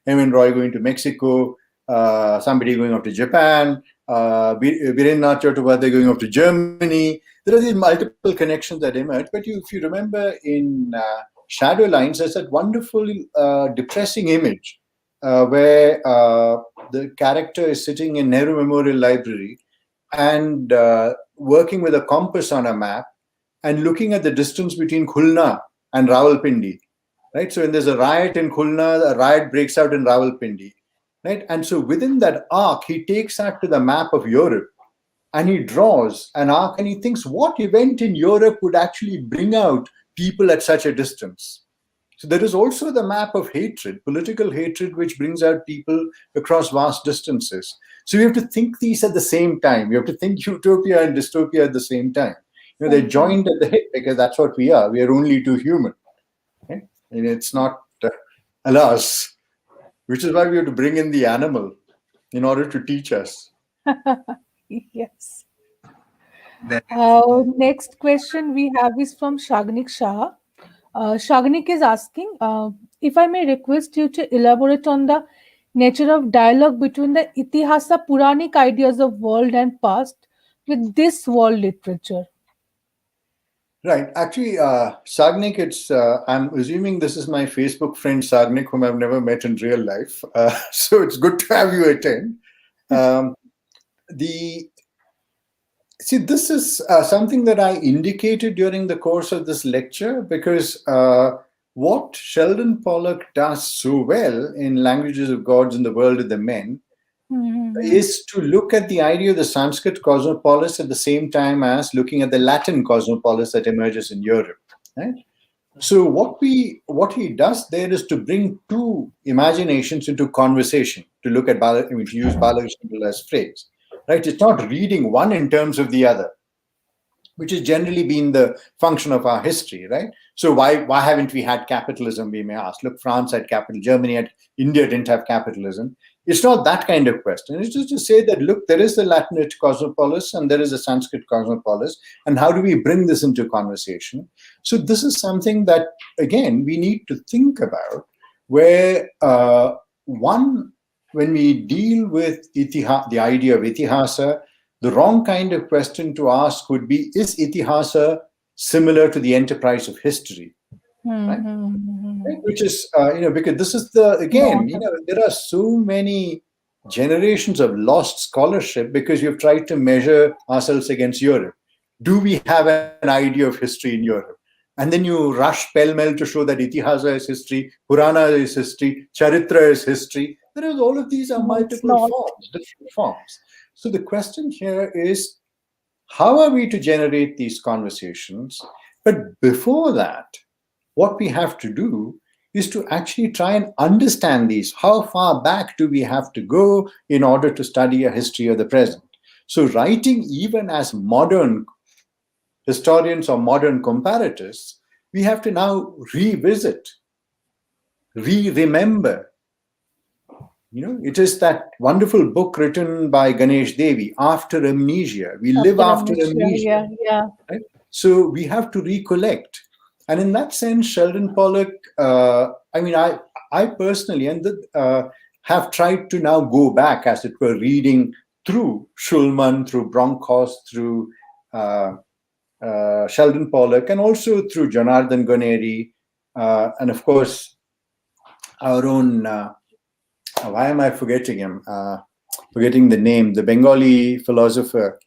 Emin Roy going to Mexico, somebody going off to Japan, Birendra Chattopadhyay going off to Germany. There are these multiple connections that emerge. But if you remember in Shadow Lines, there's that wonderful, depressing image where the character is sitting in Nehru Memorial Library and working with a compass on a map and looking at the distance between Khulna and Rawalpindi. Right? So when there's a riot in Khulna, a riot breaks out in Rawalpindi. Right? And so within that arc, he takes that to the map of Europe and he draws an arc and he thinks what event in Europe would actually bring out people at such a distance. So there is also the map of hatred, political hatred, which brings out people across vast distances. So you have to think these at the same time. You have to think utopia and dystopia at the same time. They're joined at the hip because that's what we are. We are only two human. Okay? And it's not, alas, which is why we have to bring in the animal in order to teach us. Yes. Next question we have is from Shagnik Shah. Shagnik is asking, if I may request you to elaborate on the nature of dialogue between the Itihasa Puranic ideas of world and past with this world literature. Right. Actually, Sagnik, I'm assuming this is my Facebook friend Sagnik, whom I've never met in real life. So it's good to have you attend. This is something that I indicated during the course of this lecture because what Sheldon Pollock does so well in Languages of Gods and the World of the Men is to look at the idea of the Sanskrit cosmopolis at the same time as looking at the Latin cosmopolis that emerges in Europe. Right? So what he does there is to bring two imaginations into conversation, to look at to use Balakrishna's phrase. Right? It's not reading one in terms of the other, which has generally been the function of our history, right? So why haven't we had capitalism, we may ask. Look, France had capital, Germany had, India didn't have capitalism. It's not that kind of question. It's just to say that, look, there is the Latinate cosmopolis and there is a Sanskrit cosmopolis, and how do we bring this into conversation? So this is something that, again, we need to think about, where when we deal with the idea of itihasa, the wrong kind of question to ask would be, is itihasa similar to the enterprise of history? Right? Which is, because this is there are so many generations of lost scholarship because you've tried to measure ourselves against Europe. Do we have an idea of history in Europe? And then you rush pell-mell to show that itihasa is history, Purana is history, Charitra is history. Whereas all of these are multiple forms, different forms. So the question here is, how are we to generate these conversations? But before that, what we have to do is to actually try and understand these. How far back do we have to go in order to study a history of the present? So writing, even as modern historians or modern comparatists, we have to now revisit, remember. It is that wonderful book written by Ganesh Devi, After Amnesia. We live after amnesia. Right? So we have to recollect. And in that sense, Sheldon Pollock, I personally have tried to now go back, as it were, reading through Schulman, through Bronkhorst, through Sheldon Pollock, and also through Jonathan Goneri, and of course, our own... why am I forgetting him? Forgetting the name, the Bengali philosopher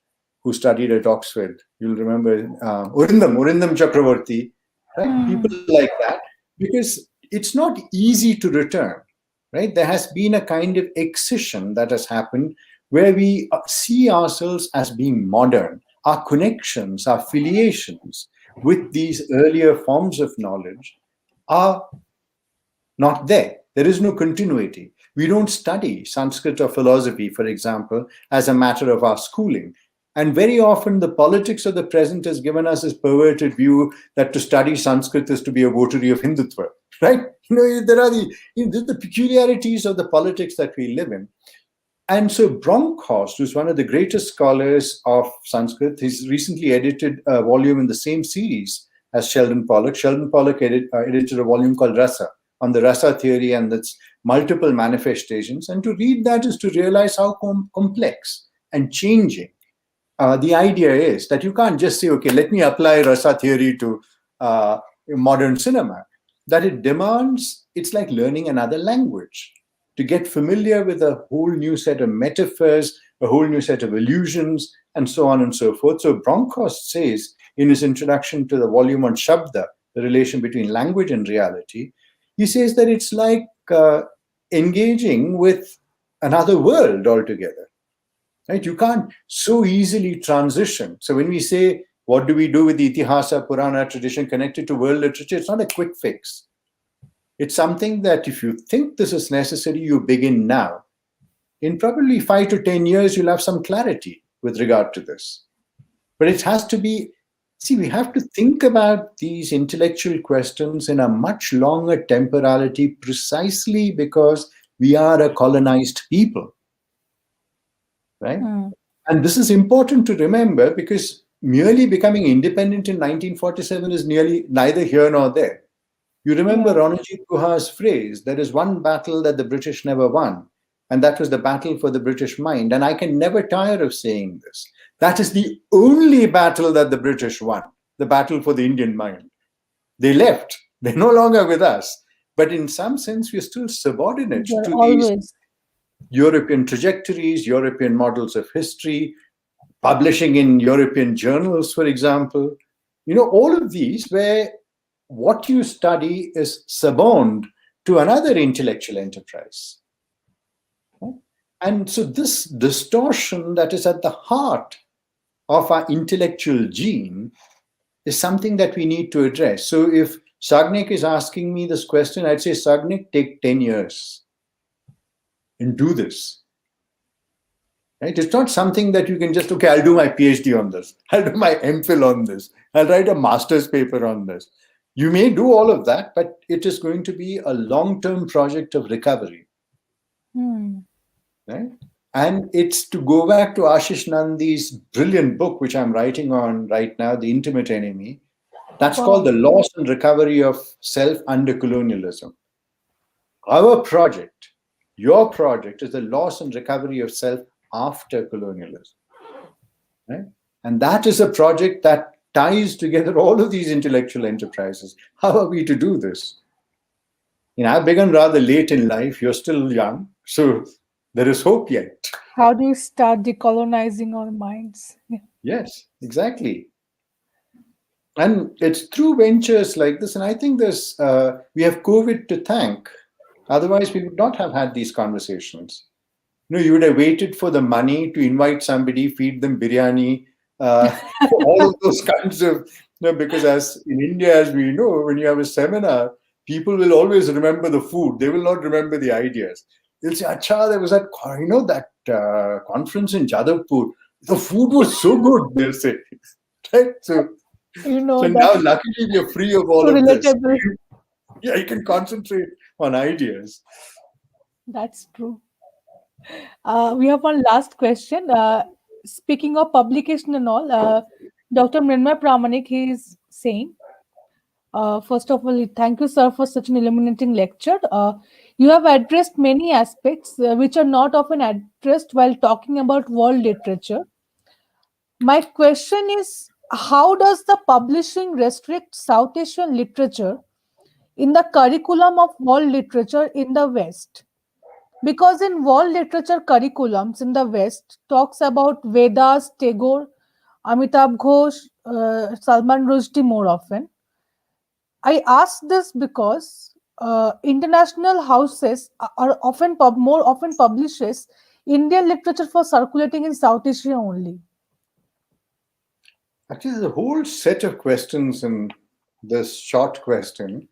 who studied at Oxford. You'll remember Urindam Chakravarti, right? People like that, because it's not easy to return, right? There has been a kind of excision that has happened where we see ourselves as being modern. Our connections, our affiliations with these earlier forms of knowledge are not there. There is no continuity. We don't study Sanskrit or philosophy, for example, as a matter of our schooling. And very often the politics of the present has given us this perverted view that to study Sanskrit is to be a votary of Hindutva, right? There are the peculiarities of the politics that we live in. And so Bronkhorst, who's one of the greatest scholars of Sanskrit, he's recently edited a volume in the same series as Sheldon Pollock. Sheldon Pollock edited a volume called Rasa, on the Rasa theory and its multiple manifestations. And to read that is to realize how complex and changing the idea is, that you can't just say, okay, let me apply Rasa theory to modern cinema. That it demands, it's like learning another language, to get familiar with a whole new set of metaphors, a whole new set of illusions, and so on and so forth. So Bronkhorst says in his introduction to the volume on Shabda, the relation between language and reality, he says that it's like engaging with another world altogether. Right? You can't so easily transition. So when we say, what do we do with the Itihasa, Purana tradition connected to world literature, it's not a quick fix. It's something that if you think this is necessary, you begin now. In probably 5 to 10 years, you'll have some clarity with regard to this. But it has to be, we have to think about these intellectual questions in a much longer temporality, precisely because we are a colonized people. Right? And this is important to remember, because merely becoming independent in 1947 is neither here nor there. You remember Ranajit Guha's phrase, there is one battle that the British never won, and that was the battle for the British mind. And I can never tire of saying this. That is the only battle that the British won, the battle for the Indian mind. They left. They're no longer with us. But in some sense, we're still subordinate to these European trajectories, European models of history, publishing in European journals, for example. All of these where what you study is suborned to another intellectual enterprise. And so this distortion that is at the heart of our intellectual gene is something that we need to address. So if Sagnik is asking me this question, I'd say, Sagnik, take 10 years and do this. Right? It's not something that you can just, okay, I'll do my PhD on this. I'll do my MPhil on this. I'll write a master's paper on this. You may do all of that, but it is going to be a long-term project of recovery. Right? And it's to go back to Ashish Nandi's brilliant book, which I'm writing on right now, The Intimate Enemy. That's called The Loss and Recovery of Self Under Colonialism. Our project, your project, is the loss and recovery of self after colonialism. Right? And that is a project that ties together all of these intellectual enterprises. How are we to do this? I've begun rather late in life. You're still young. So there is hope yet. How do you start decolonizing our minds? Yes, exactly. And it's through ventures like this. And I think we have COVID to thank. Otherwise, we would not have had these conversations. You would have waited for the money to invite somebody, feed them biryani, all of those kinds of, because as in India, as we know, when you have a seminar, people will always remember the food. They will not remember the ideas. They'll say, Acha, there was that, that conference in Jadavpur. The food was so good, they'll say. Right? So now, luckily, we are free of all of this. Yeah, you can concentrate on ideas. That's true. We have one last question. Speaking of publication and all, Dr. Mrinmay Pramanik, he is saying, first of all, thank you, sir, for such an illuminating lecture. You have addressed many aspects which are not often addressed while talking about world literature. My question is, how does the publishing restrict South Asian literature in the curriculum of world literature in the West? Because in world literature curriculums in the West talks about Vedas, Tagore, Amitabh Ghosh, Salman Rushdie more often. I ask this because international houses are often more often publishes Indian literature for circulating in South Asia only. Actually, there's a whole set of questions in this short question.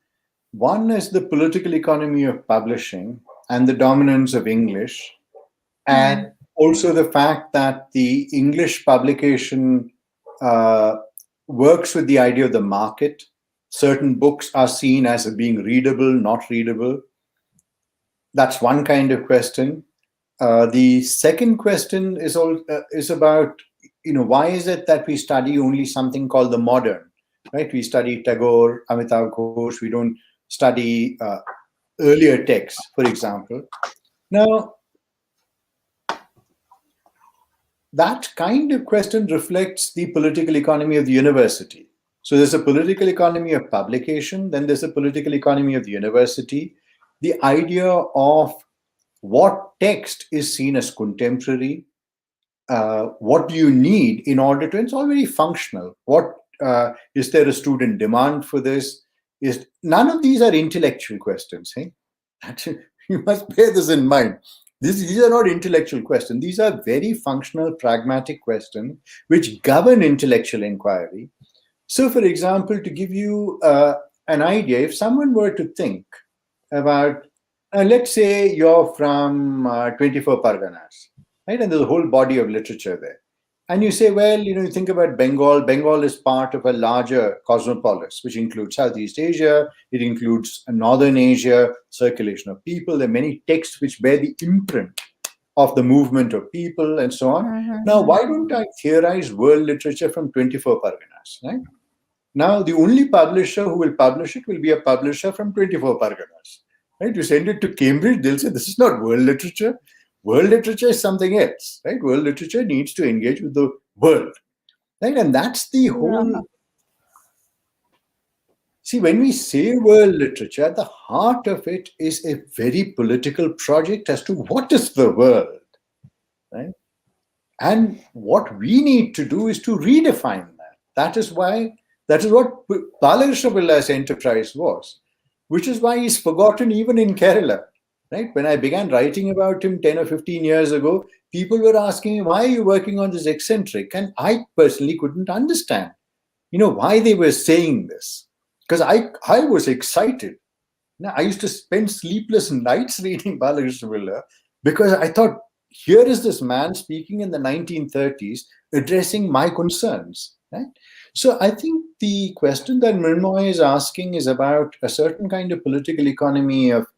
One is the political economy of publishing and the dominance of English, and also the fact that the English publication works with the idea of the market. Certain books are seen as being readable, not readable. That's one kind of question. The second question is about, why is it that we study only something called the modern, right? We study Tagore, Amitabh Ghosh. We don't study earlier texts, for example. Now, that kind of question reflects the political economy of the university. So there's a political economy of publication, then there's a political economy of the university. The idea of what text is seen as contemporary, what do you need in order to, it's all very functional. What is there a student demand for this? None of these are intellectual questions. Hey? You must bear this in mind. These are not intellectual questions. These are very functional, pragmatic questions which govern intellectual inquiry. So, for example, to give you an idea, if someone were to think about, let's say you're from 24 Parganas, right? And there's a whole body of literature there. And you say, well, you think about Bengal. Bengal is part of a larger cosmopolis, which includes Southeast Asia. It includes Northern Asia, circulation of people. There are many texts which bear the imprint of the movement of people and so on. Now, why don't I theorize world literature from 24 Parganas, right? Now, the only publisher who will publish it will be a publisher from 24 Parganas, right? You send it to Cambridge, they'll say, this is not world literature. World literature is something else, right? World literature needs to engage with the world, right? And that's the whole... See, when we say world literature, at the heart of it is a very political project as to what is the world, right? And what we need to do is to redefine that. That is why That is what Balakrishna Pillai's enterprise was, which is why he's forgotten even in Kerala. Right? When I began writing about him 10 or 15 years ago, people were asking me, why are you working on this eccentric? And I personally couldn't understand, why they were saying this. Because I was excited. Now, I used to spend sleepless nights reading Balakrishna Pillai because I thought, here is this man speaking in the 1930s, addressing my concerns. Right? So I think the question that Mrinmoy is asking is about a certain kind of political economy of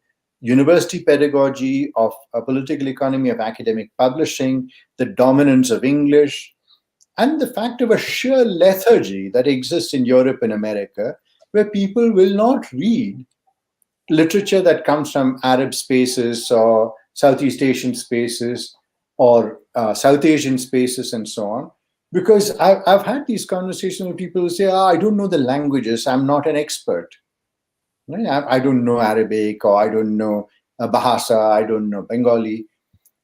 university pedagogy, of a political economy of academic publishing, the dominance of English, and the fact of a sheer lethargy that exists in Europe and America, where people will not read literature that comes from Arab spaces or Southeast Asian spaces or South Asian spaces and so on. Because I've had these conversations with people who say, I don't know the languages, I'm not an expert. Right? I don't know Arabic, or I don't know Bahasa, I don't know Bengali.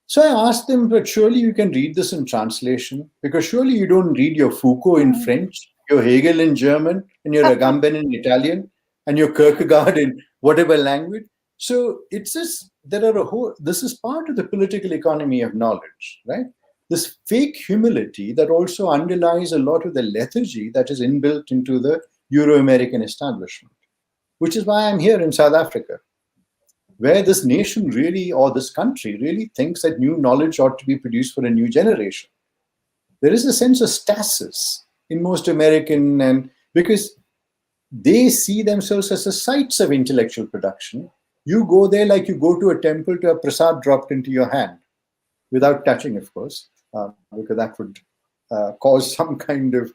So I asked them, but surely you can read this in translation, because surely you don't read your Foucault in French, your Hegel in German, and your Agamben in Italian, and your Kierkegaard in whatever language. So it's just, this is part of the political economy of knowledge, right? This fake humility that also underlies a lot of the lethargy that is inbuilt into the Euro-American establishment, which is why I'm here in South Africa, where this nation really, or this country really thinks that new knowledge ought to be produced for a new generation. There is a sense of stasis in most American, and because they see themselves as the sites of intellectual production. You go there like you go to a temple to have prasad dropped into your hand, without touching, of course, because that would cause some kind of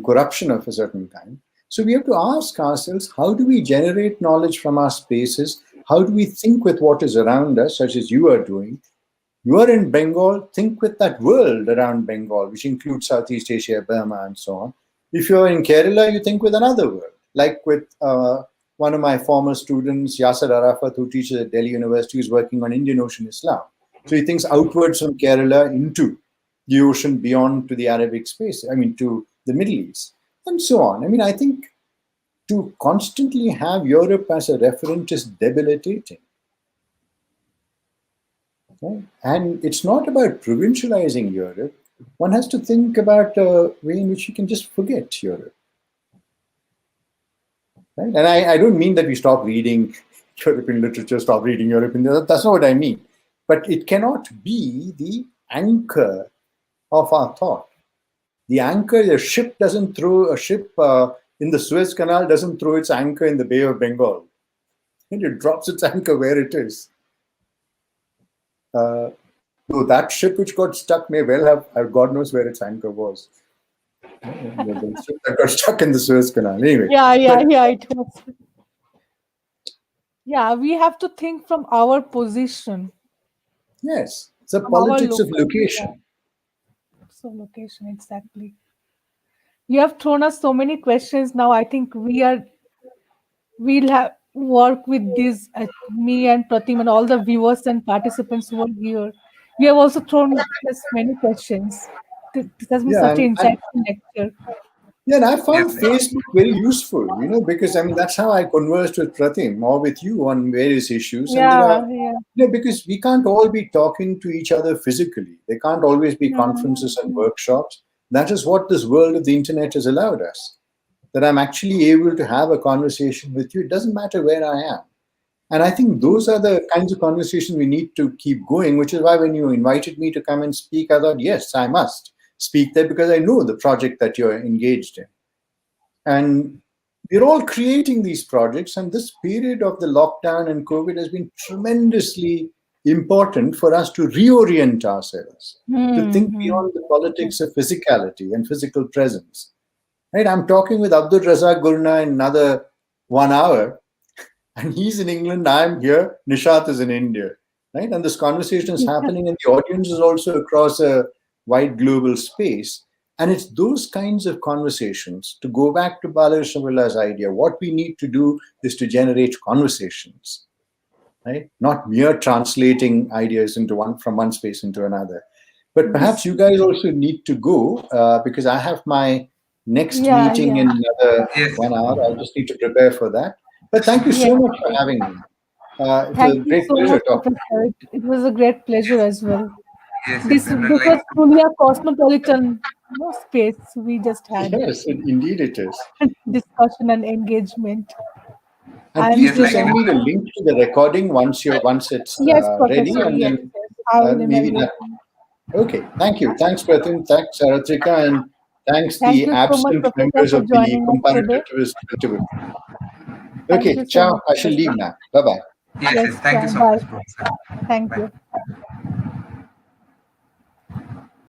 corruption of a certain kind. So we have to ask ourselves, how do we generate knowledge from our spaces? How do we think with what is around us, such as you are doing? You are in Bengal, think with that world around Bengal, which includes Southeast Asia, Burma, and so on. If you're in Kerala, you think with another world, like with one of my former students, Yasser Arafat, who teaches at Delhi University, is working on Indian Ocean Islam. So he thinks outwards from Kerala into the ocean beyond to the Arabic space, to the Middle East, and so on. I think to constantly have Europe as a referent is debilitating. Okay? And it's not about provincializing Europe. One has to think about a way in which you can just forget Europe. Right? And I don't mean that we stop reading European literature, stop reading European. That's not what I mean. But it cannot be the anchor of our thought. The anchor, a ship in the Suez Canal doesn't throw its anchor in the Bay of Bengal. And it drops its anchor where it is. So that ship which got stuck may well have, God knows where its anchor was. The ship that got stuck in the Suez Canal. Anyway. It was. Yeah, we have to think from our position. Yes, it's a politics of location. So location, exactly. You have thrown us so many questions now. I think we'll have work with this, me and Pratim and all the viewers and participants who are here. You have also thrown us many questions. This has been such an insightful lecture. Yeah, and I found Facebook very useful, because that's how I conversed with Pratim or with you on various issues. Because we can't all be talking to each other physically. There can't always be conferences and workshops. That is what this world of the internet has allowed us. That I'm actually able to have a conversation with you. It doesn't matter where I am. And I think those are the kinds of conversations we need to keep going, which is why when you invited me to come and speak, I thought, yes, I must speak there because I know the project that you're engaged in. And we're all creating these projects, and this period of the lockdown and COVID has been tremendously important for us to reorient ourselves, to think beyond the politics of physicality and physical presence. Right? I'm talking with Abdul Razak Gurna in another 1 hour, and he's in England, I'm here, Nishat is in India. Right? And this conversation is happening, and the audience is also across a wide global space. And it's those kinds of conversations, to go back to Balakrishna Pillai's idea, what we need to do is to generate conversations, right? Not mere translating ideas from one space into another. But perhaps you guys also need to go because I have my next Yeah, meeting yeah. in another Yes, 1 hour. I just need to prepare for that. But thank you Yes. so much for having me. It was Thank a you great so pleasure much, talking to Professor. It was a great pleasure as well. yes, yes. This And this like, was truly a cosmopolitan, space we just you. had. Yes, indeed it is. Discussion and engagement. And And please yes, do like send me the link to the recording once it's yes, ready, Professor, and yes, then yes. I will email maybe you. that. Okay, thank you. Thanks, Pratim. Thanks, Aratrika, and thanks Thank the you so much, absent Professor, members for of the joining us today. comparativist festival. Thank you Okay, so much, ciao. I shall Professor. leave now. Bye bye. yes, Yes, yes. Thank you so bye. much, Professor. Thank Bye. you.